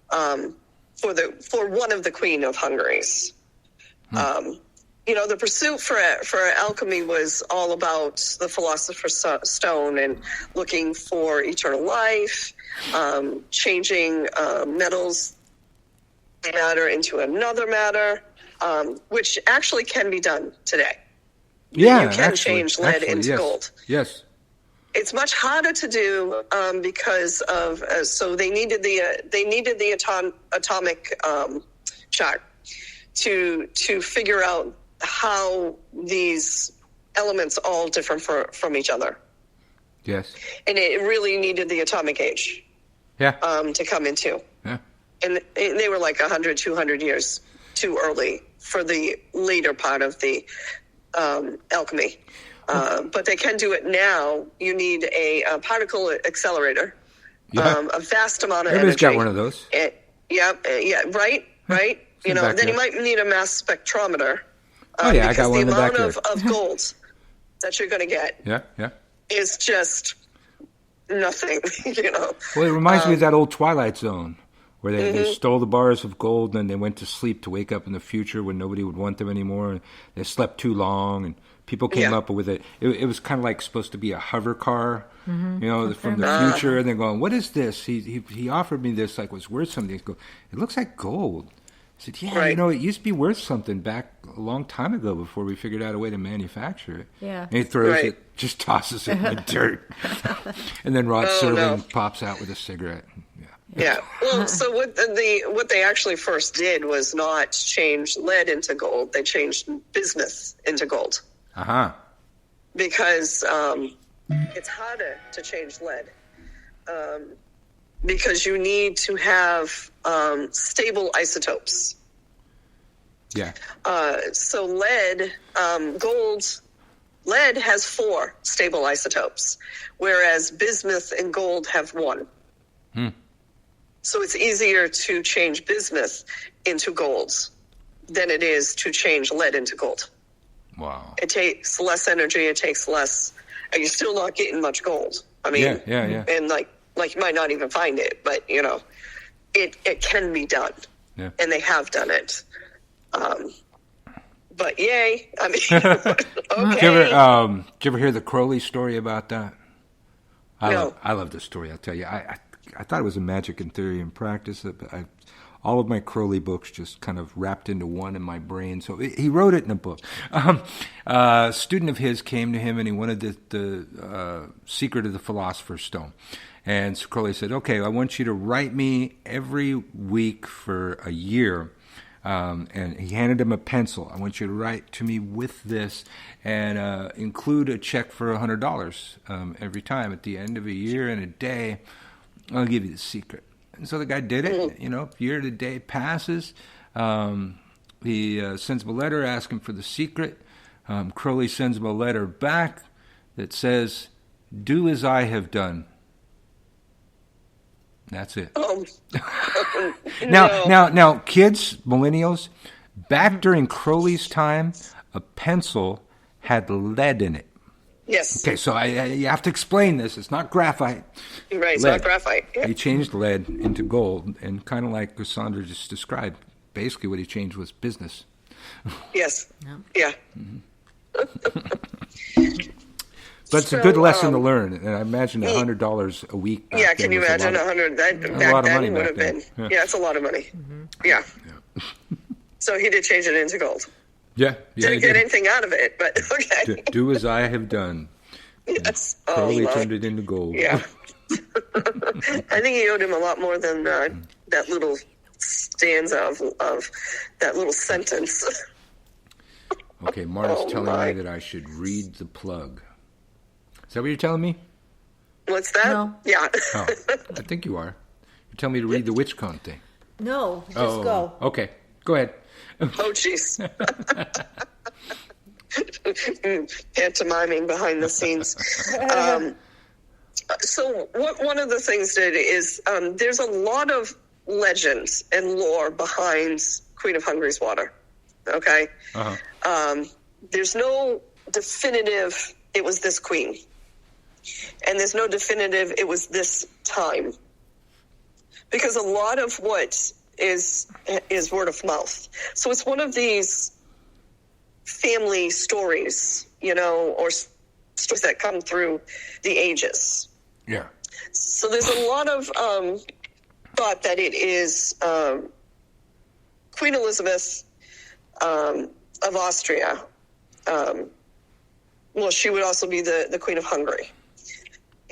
for one of the Queen of Hungary's. The pursuit for alchemy was all about the Philosopher's Stone and looking for eternal life, changing metals matter into another matter, which actually can be done today. Yeah, you can change lead into gold. Yes, it's much harder to do because of so they needed the atomic chart to figure out how these elements all differ from each other. Yes, and it really needed the atomic age. Yeah, to come into. Yeah. and they were like 100, 200 years too early for the later part of the alchemy. But they can do it now. You need a particle accelerator, a vast amount of Everybody's energy. got one of those. Right. You know, then you might need a mass spectrometer. I got one in the back there. Because the amount of gold that you're going to get is just nothing, you know. Well, it reminds me of that old Twilight Zone where they stole the bars of gold and then they went to sleep to wake up in the future when nobody would want them anymore. And they slept too long and people came up with it. It was kind of like supposed to be a hover car, you know, from the future. And they're going, what is this? He offered me this like it was worth something. He goes, it looks like gold. I said, you know, it used to be worth something back a long time ago before we figured out a way to manufacture it. Yeah. And he throws it, just tosses it in the dirt. And then Rod Serling pops out with a cigarette. Yeah. Well, so what they actually first did was not change lead into gold. They changed bismuth into gold. Because it's harder to change lead. Because you need to have stable isotopes. Yeah. So lead has 4 stable isotopes, whereas bismuth and gold have 1. So it's easier to change bismuth into gold than it is to change lead into gold. Wow. It takes less energy. It takes less. And you're still not getting much gold. I mean, and like you might not even find it, but you know, it can be done, and they have done it. But yay! I mean, okay. Did you ever hear the Crowley story about that? No. I love this story. I'll tell you. I thought it was a magic in theory and practice. All of my Crowley books just kind of wrapped into one in my brain. So he wrote it in a book. A student of his came to him and he wanted the secret of the Philosopher's Stone. And so Crowley said, okay, I want you to write me every week for a year. And he handed him a pencil. I want you to write to me with this and include a check for $100 every time. At the end of a year and a day, I'll give you the secret. And so the guy did it. You know, year to day passes. He sends him a letter asking for the secret. Crowley sends him a letter back that says, do as I have done. That's it. Now, kids, millennials, back during Crowley's time, a pencil had lead in it. Yes. Okay, so you have to explain this. It's not graphite. Right, it's lead. not graphite. Yeah. He changed lead into gold, and kind of like Cassandra just described, basically what he changed was business. Yes. Yeah. But it's a good lesson to learn, and I imagine $100 a week. Yeah, can you imagine 100? Back then would have been. Yeah, it's a lot of money. Yeah. So he did change it into gold. Yeah. Didn't get anything out of it, but okay. Do as I have done. Yes. Crowley turned it into gold. Yeah. I think he owed him a lot more than that little stanza of that little sentence. Okay, Marta's telling me that I should read the plug. Is that what you're telling me? What's that? No. Yeah. Oh, I think you are. You're telling me to read the Witchcon thing. No, just go. Okay, go ahead. Oh, jeez. Pantomiming behind the scenes. So one of the things that is there's a lot of legends and lore behind Queen of Hungary's water. Okay? There's no definitive, it was this queen. And there's no definitive, it was this time. Because a lot of what is word of mouth. So it's one of these family stories, you know, or stories that come through the ages. Yeah. So there's a lot of thought that it is Queen Elizabeth of Austria. Well, she would also be the Queen of Hungary.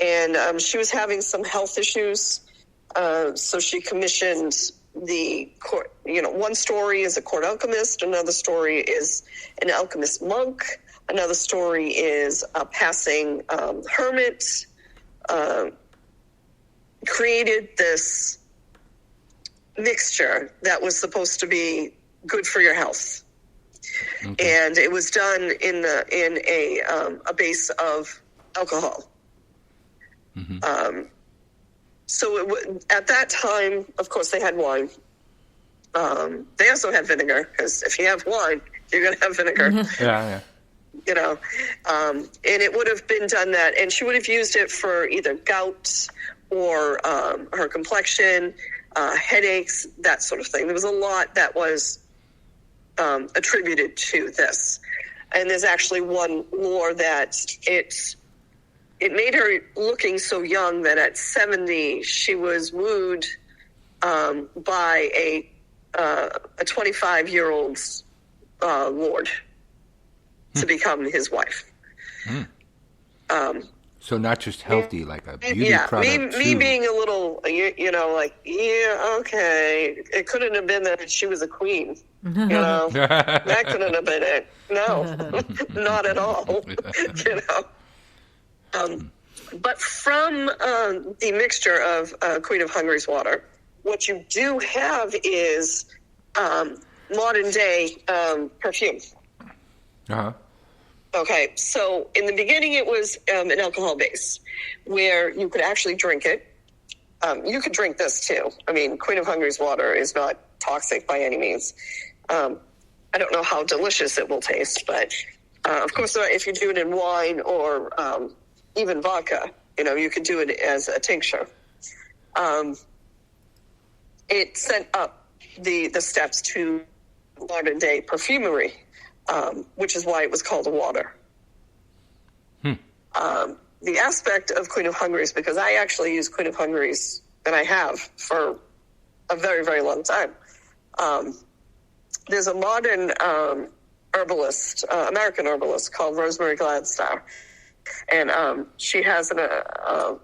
And she was having some health issues, so she commissioned the court. You know, one story is a court alchemist, another story is an alchemist monk, another story is a passing hermit. Created this mixture that was supposed to be good for your health. Okay. And it was done in a base of alcohol. Mm-hmm. So at that time, of course, they had wine. They also had vinegar, because if you have wine, you're going to have vinegar. Yeah. You know, and it would have been done that, and she would have used it for either gout or her complexion, headaches, that sort of thing. There was a lot that was attributed to this. And there's actually one lore that it made her looking so young that at 70 she was wooed by a 25-year-old's lord to become his wife. So not just healthy, like a beauty product. Me being a little, you know, like, yeah, okay. It couldn't have been that she was a queen. You know, that couldn't have been it. No, not at all. You know. But from the mixture of Queen of Hungary's water, what you do have is modern day perfume. Uh-huh. Okay, so in the beginning it was an alcohol base where you could actually drink it. You could drink this too. I mean, Queen of Hungary's water is not toxic by any means. I don't know how delicious it will taste, but of course, if you do it in wine or even vodka, you know, you could do it as a tincture. It set up the steps to modern day perfumery. Which is why it was called a water. The aspect of Queen of Hungary's, because I actually use Queen of Hungary's, and I have for a very, very long time. There's a modern herbalist, American herbalist called Rosemary Gladstar. And she has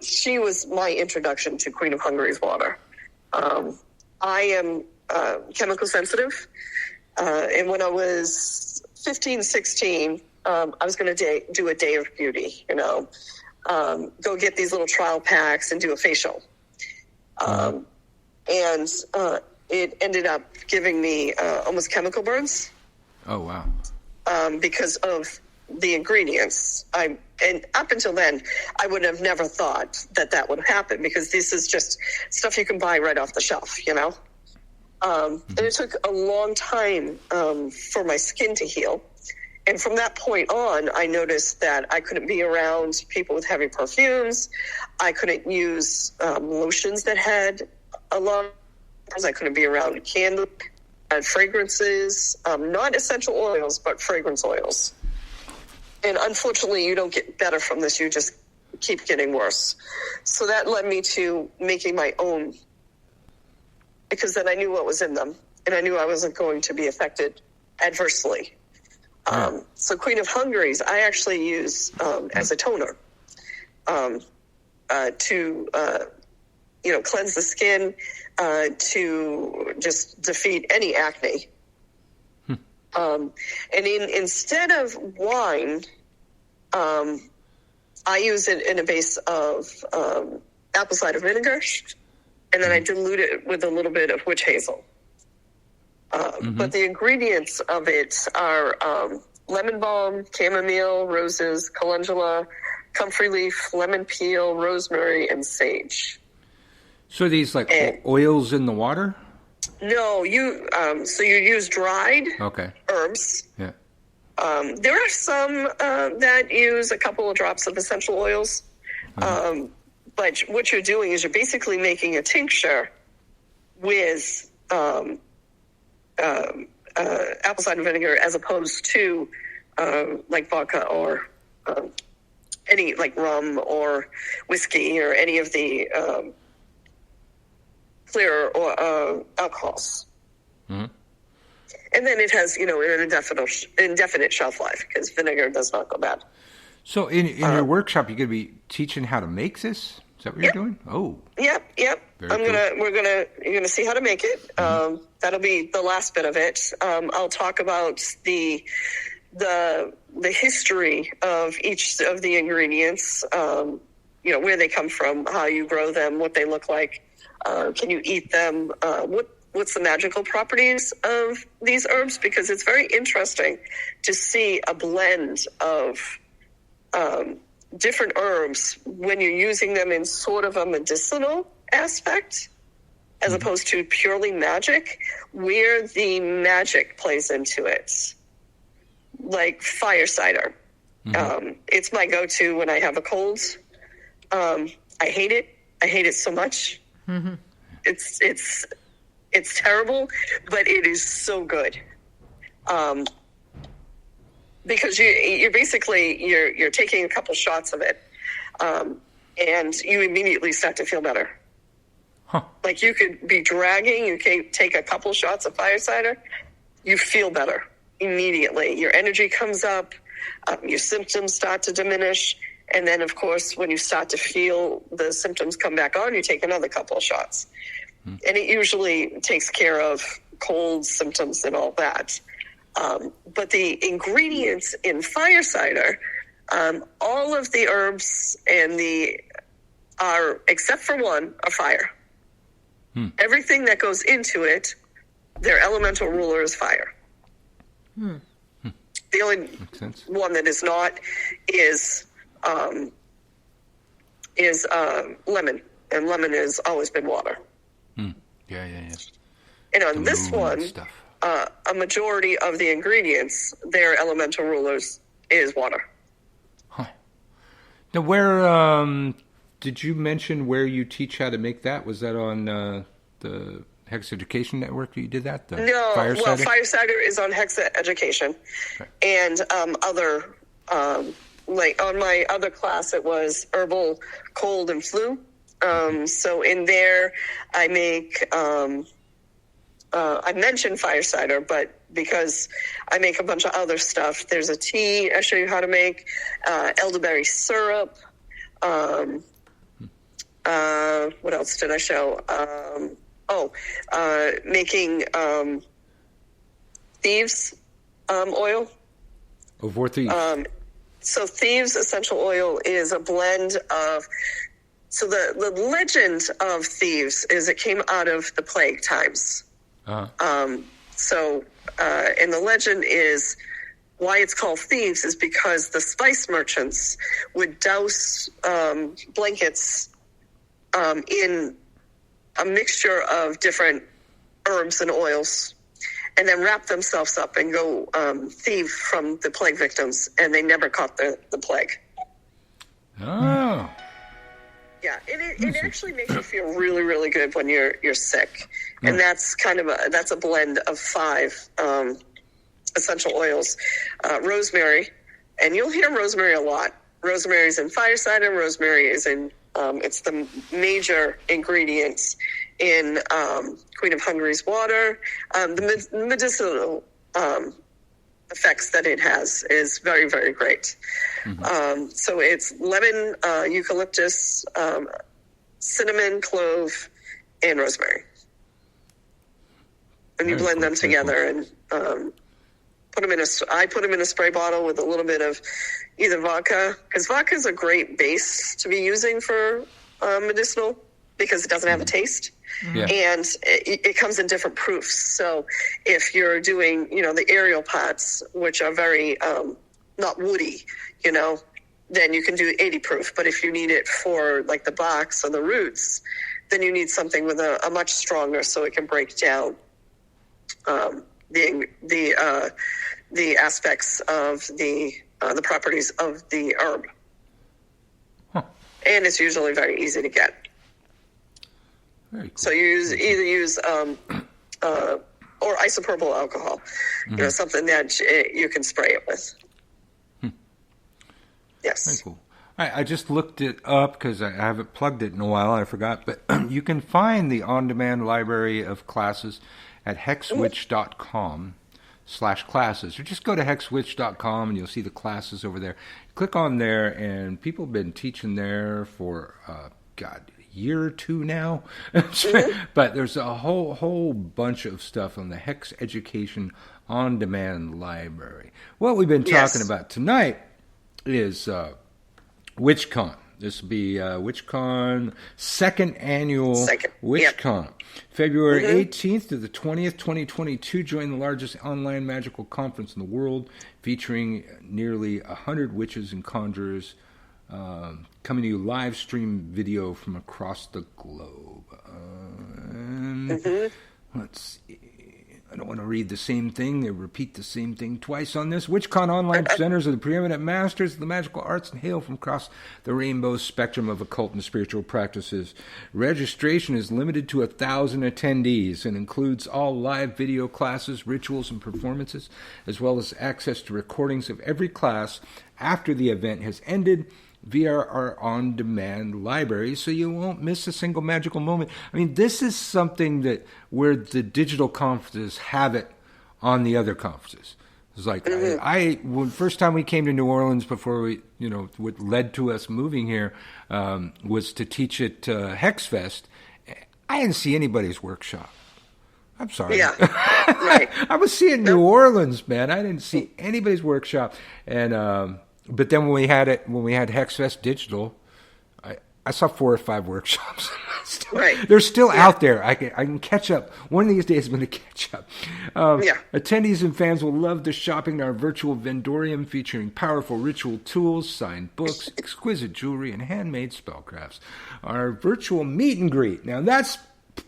she was my introduction to Queen of Hungary's water. I am chemical sensitive. And when I was 15, 16, I was going to do a day of beauty, you know, go get these little trial packs and do a facial. And it ended up giving me almost chemical burns. Oh, wow. Because of the ingredients. And up until then, I would have never thought that would happen, because this is just stuff you can buy right off the shelf, you know. And it took a long time for my skin to heal. And from that point on, I noticed that I couldn't be around people with heavy perfumes. I couldn't use lotions that had a lot of, I couldn't be around candles and fragrances, not essential oils, but fragrance oils. And unfortunately, you don't get better from this. You just keep getting worse. So that led me to making my own, because then I knew what was in them, and I knew I wasn't going to be affected adversely. So Queen of Hungary's, I actually use as a toner to, cleanse the skin, to just defeat any acne. And instead of wine, I use it in a base of apple cider vinegar, and then I dilute it with a little bit of witch hazel. But the ingredients of it are lemon balm, chamomile, roses, calendula, comfrey leaf, lemon peel, rosemary, and sage. So these like oils in the water? No, so you use dried herbs. Yeah. There are some that use a couple of drops of essential oils. But what you're doing is you're basically making a tincture with apple cider vinegar, as opposed to like vodka or any like rum or whiskey or any of the clear or alcohols. And then it has, an indefinite shelf life, because vinegar does not go bad. So in your workshop, you're going to be teaching how to make this? Is that what you're doing? Oh. Yep. You're gonna see how to make it. That'll be the last bit of it. I'll talk about the history of each of the ingredients, where they come from, how you grow them, what they look like. Can you eat them? what's the magical properties of these herbs, because it's very interesting to see a blend of different herbs when you're using them in sort of a medicinal aspect as opposed to purely magic, where the magic plays into it. Like fire cider. It's my go-to when I have a cold. I hate it. I hate it so much. It's terrible, but it is so good. Because you're basically you're taking a couple shots of it, and you immediately start to feel better. Like you could be dragging, you can take a couple shots of fire cider, you feel better immediately. Your energy comes up, your symptoms start to diminish, and then of course when you start to feel the symptoms come back on, you take another couple of shots. And it usually takes care of cold symptoms and all that. But the ingredients in fire cider, all of the herbs and except for one, are fire. Everything that goes into it, their elemental ruler is fire. The only one that is not is lemon, and lemon has always been water. Yeah. And on this one, a majority of the ingredients, their elemental rulers, is water. Now, where did you mention where you teach how to make that? Was that on the Hex Education Network that you did that? No, Fire cider? Fire Cider is on Hex Education. Okay. And other, like on my other class, it was herbal, cold, and flu. So in there, I make, I mentioned fire cider, but because I make a bunch of other stuff, there's a tea I show you how to make, elderberry syrup. What else did I show? Making thieves oil. Oh, for thieves. So thieves essential oil is a blend of. So the legend of thieves is it came out of the plague times. And the legend is why it's called thieves is because the spice merchants would douse blankets in a mixture of different herbs and oils, and then wrap themselves up and go thieve from the plague victims, and they never caught the plague. Oh. Yeah, it actually makes you feel really, really good when you're sick, and that's kind of a blend of 5 essential oils. Rosemary, and you'll hear rosemary a lot. Rosemary is in fire cider. Rosemary is in it's the major ingredient in Queen of Hungary's water. The medicinal effects that it has is very, very great. So it's lemon, eucalyptus, cinnamon, clove, and rosemary. And you blend them together and put them in I put them in a spray bottle with a little bit of either vodka, because vodka is a great base to be using for medicinal because it doesn't have a taste. And it comes in different proofs. So if you're doing, the aerial pots, which are very not woody, then you can do 80 proof. But if you need it for like the box or the roots, then you need something with a much stronger so it can break down the aspects of the properties of the herb. And it's usually very easy to get. Very cool. So you either use or isopropyl alcohol, something that you can spray it with. Yes. Very cool. I just looked it up because I haven't plugged it in a while. I forgot, but you can find the on-demand library of classes at hexwitch.com/classes, or just go to hexwitch.com and you'll see the classes over there. Click on there, and people have been teaching there for a year or 2 now. But there's a whole bunch of stuff on the Hex Education on-demand library. What we've been talking about tonight is Witchcon. This will be Witchcon, second annual Witchcon. Yep. February 18th to the 20th, 2022. Join the largest online magical conference in the world, featuring nearly 100 witches and conjurers, coming to you live stream video from across the globe. Let's see. I don't want to read the same thing. They repeat the same thing twice on this. Witchcon online presenters are the preeminent masters of the magical arts and hail from across the rainbow spectrum of occult and spiritual practices. Registration is limited to 1,000 attendees and includes all live video classes, rituals, and performances, as well as access to recordings of every class after the event has ended via our on-demand library, so you won't miss a single magical moment. I mean, this is something that where the digital conferences have it on the other conferences. It's like when first time we came to New Orleans before we, what led to us moving here was to teach at Hexfest. I didn't see anybody's workshop. I'm sorry. Yeah, right. I was seeing New Orleans, man. I didn't see anybody's workshop, and. But then when we had Hexfest Digital, I saw 4 or 5 workshops. They're still out there. I can catch up. One of these days I'm going to catch up. Attendees and fans will love the shopping in our virtual vendorium featuring powerful ritual tools, signed books, exquisite jewelry, and handmade spellcrafts. Our virtual meet and greet. Now that's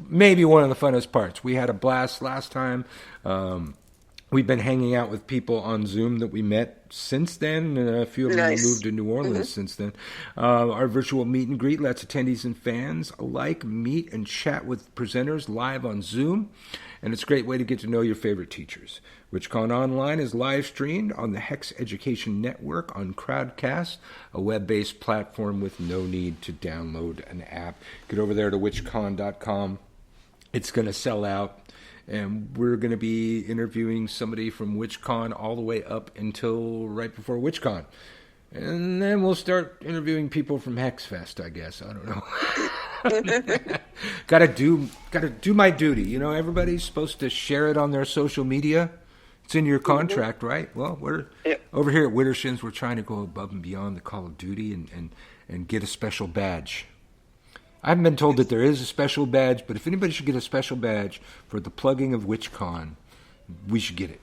maybe one of the funnest parts. We had a blast last time. We've been hanging out with people on Zoom that we met since then, and a few of them have moved to New Orleans since then. Our virtual meet and greet lets attendees and fans alike meet and chat with presenters live on Zoom, and it's a great way to get to know your favorite teachers. Witchcon Online is live streamed on the Hex Education Network on Crowdcast, a web-based platform with no need to download an app. Get over there to witchcon.com. It's going to sell out. And we're going to be interviewing somebody from Witchcon all the way up until right before Witchcon. And then we'll start interviewing people from Hexfest, I guess. I don't know. Gotta do my duty. Everybody's supposed to share it on their social media. It's in your contract, right? Well, we're over here at Wittershins, we're trying to go above and beyond the call of duty and get a special badge. I haven't been told that there is a special badge, but if anybody should get a special badge for the plugging of Witchcon, we should get it.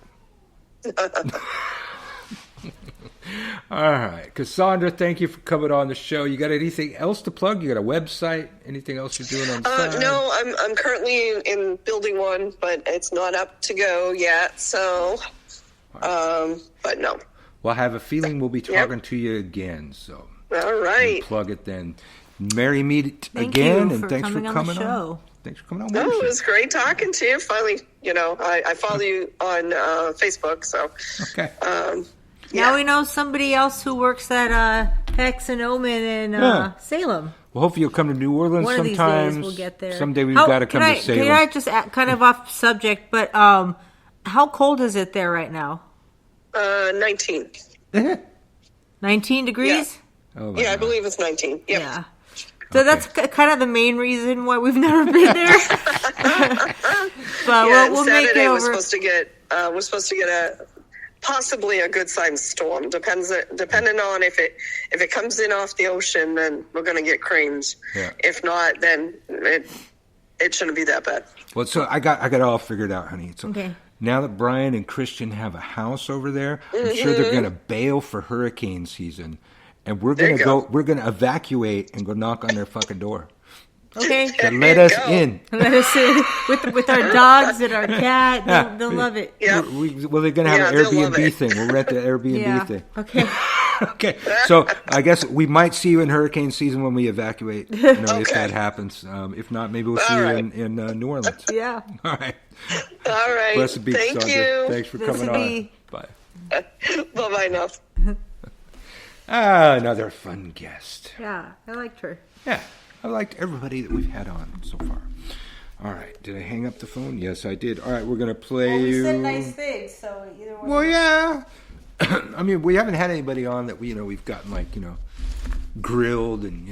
All right. Cassandra, thank you for coming on the show. You got anything else to plug? You got a website? Anything else you're doing on the side? No, I'm currently in building one, but it's not up to go yet, so, but no. Well, I have a feeling we'll be talking to you again, so. All right. Plug it then. Merry meet again, and thanks for coming on. Thanks for coming on. Oh, it was great talking to you. Finally, I follow you on Facebook, so. Okay. Now we know somebody else who works at Hex and Omen in Salem. Well, hopefully you'll come to New Orleans One sometime. of these days we'll get there. Someday we've got to come to Salem. Can I just kind of off subject, but how cold is it there right now? 19. 19 degrees? Yeah, I believe it's 19. Yep. Yeah. So that's kind of the main reason why we've never been there. But we'll make it over. We're supposed to get possibly a good sized storm. Depending on if it comes in off the ocean, then we're going to get creams. Yeah. If not, then it shouldn't be that bad. Well, so I got it all figured out, honey. So okay. Now that Brian and Christian have a house over there, I'm sure they're going to bail for hurricane season. And we're gonna we're gonna evacuate and go knock on their fucking door. Okay. Let us in. Let us in with our dogs and our cat. They'll love it. Yeah. They're gonna have an Airbnb thing. We'll rent the Airbnb thing. Okay. Okay. So I guess we might see you in hurricane season when we evacuate. If that happens. If not, maybe we'll see you in New Orleans. Yeah. All right. All right. Blessed be, Thank Sandra. you. Thanks for coming on. Bye. Bye now. Another fun guest. Yeah, I liked her. Yeah, I liked everybody that we've had on so far. All right, did I hang up the phone? Yes, I did. All right, we're going to play you... Well, we said nice things, so either way... Well, yeah. I mean, we haven't had anybody on that, we've gotten, grilled and,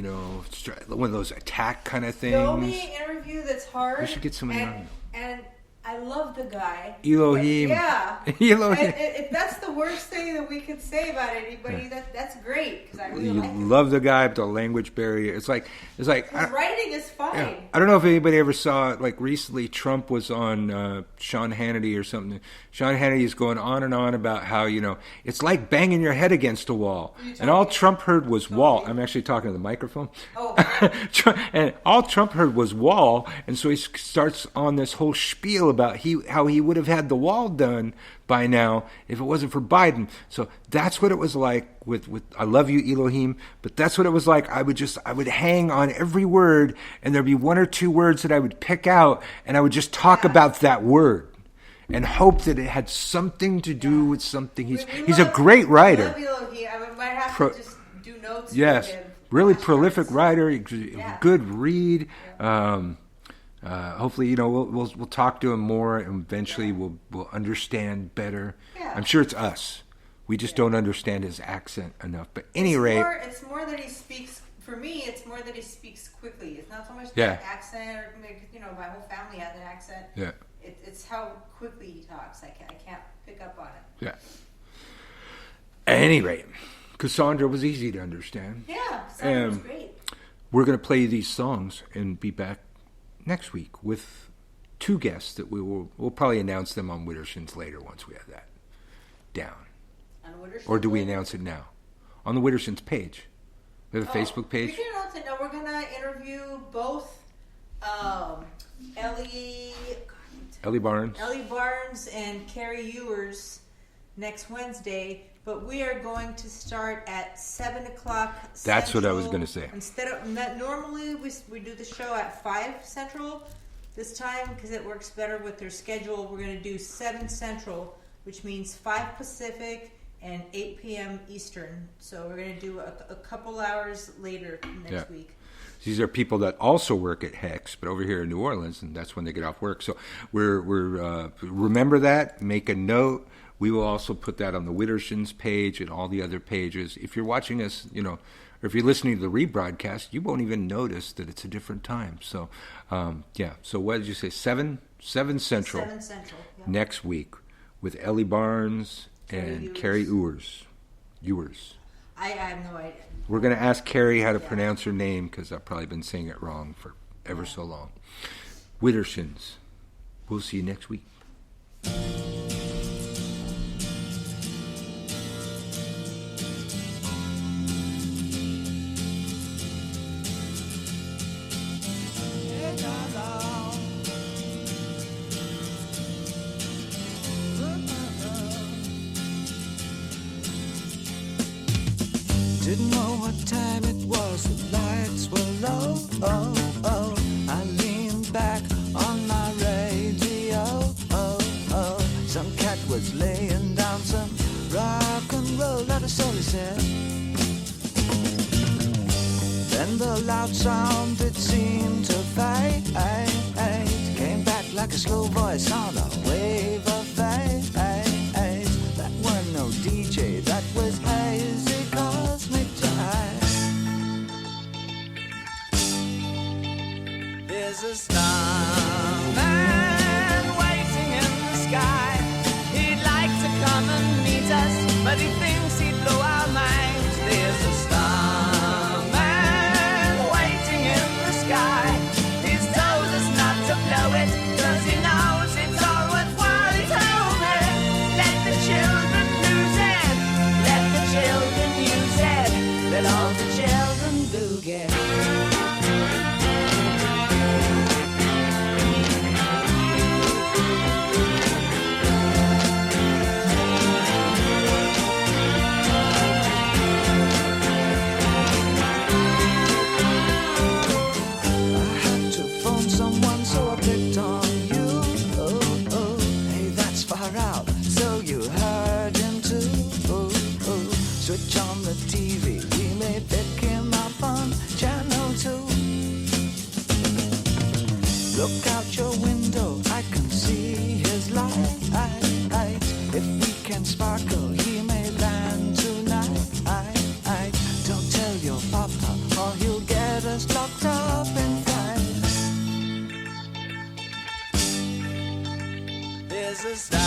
one of those attack kind of things. The only interview that's hard... We should get somebody on. And I love the guy. Elohim. Yeah. Elohim. If that's the worst thing that we could say about anybody, that's great because I really You like him. love the guy, but the language barrier. It's like His writing is fine. yeah. I don't know if anybody ever saw, like recently Trump was on Sean Hannity or something. Sean Hannity is going on and on about how, it's like banging your head against a wall. And all Trump heard was wall. I'm actually talking to the microphone. Oh. And all Trump heard was wall. And so he starts on this whole spiel about how he would have had the wall done by now if it wasn't for Biden. So that's what it was like with I love you, Elohim, but that's what it was like. I would hang on every word, and there'd be one or two words that I would pick out, and I would just talk about that word and hope that it had something to do with something. He's a great writer. I love Elohim. I might have to just do notes Yes, for him. really prolific writer, good read. Hopefully, we'll talk to him more, and eventually we'll understand better. Yeah. I'm sure it's us. We just don't understand his accent enough. But at any rate, it's more that he speaks. For me, it's more that he speaks quickly. It's not so much Yeah. the accent, or my whole family has an accent. Yeah. It's how quickly he talks. I can't pick up on it. Yeah. At any rate, Cassandra was easy to understand. Yeah, Cassandra was great. We're going to play these songs and be back next week with two guests that we'll probably announce them on Wittershins later once we have that down. Or do we announce it now? On the Wittershins page. We have a Facebook page. We can announce it now. We're going to interview both Ellie Barnes and Carrie Ewers next Wednesday, but we are going to start at 7 o'clock Central. That's what I was going to say. Instead of normally we do the show at 5 Central. This time, because it works better with their schedule, we're going to do 7 Central, which means 5 Pacific and 8 p.m. Eastern. So we're going to do a couple hours later next week. These are people that also work at Hex, but over here in New Orleans, and that's when they get off work. So we're remember that. Make a note. We will also put that on the Wittershins page and all the other pages. If you're watching us, or if you're listening to the rebroadcast, you won't even notice that it's a different time. So, So what did you say? 7 Central. 7 Central. Yeah. Next week with Ellie Barnes and Carrie Ewers. I have no idea. We're going to ask Carrie how to pronounce her name because I've probably been saying it wrong for ever so long. Wittershins. We'll see you next week. Didn't know what time it was, the lights were low. I leaned back on my radio. Some cat was laying down some rock and roll, that is all he said. Then the loud sound, it seemed to fade. Came back like a slow voice on a wave of fade. That weren't no DJ, that was hazy cosmic jive. There's a starman waiting in the sky. He'd like to come and meet us, but he thinks he'd blow our minds. There's a starman waiting in the sky. He's told us not to blow it, 'cause he knows it's all worthwhile. He told me, let the children lose it, let the children use it, let all the children boogie. Switch on the TV, we may pick him up on channel 2. Look out your window, I can see his light. If we can sparkle, he may land tonight. Don't tell your papa, or he'll get us locked up in flight. style.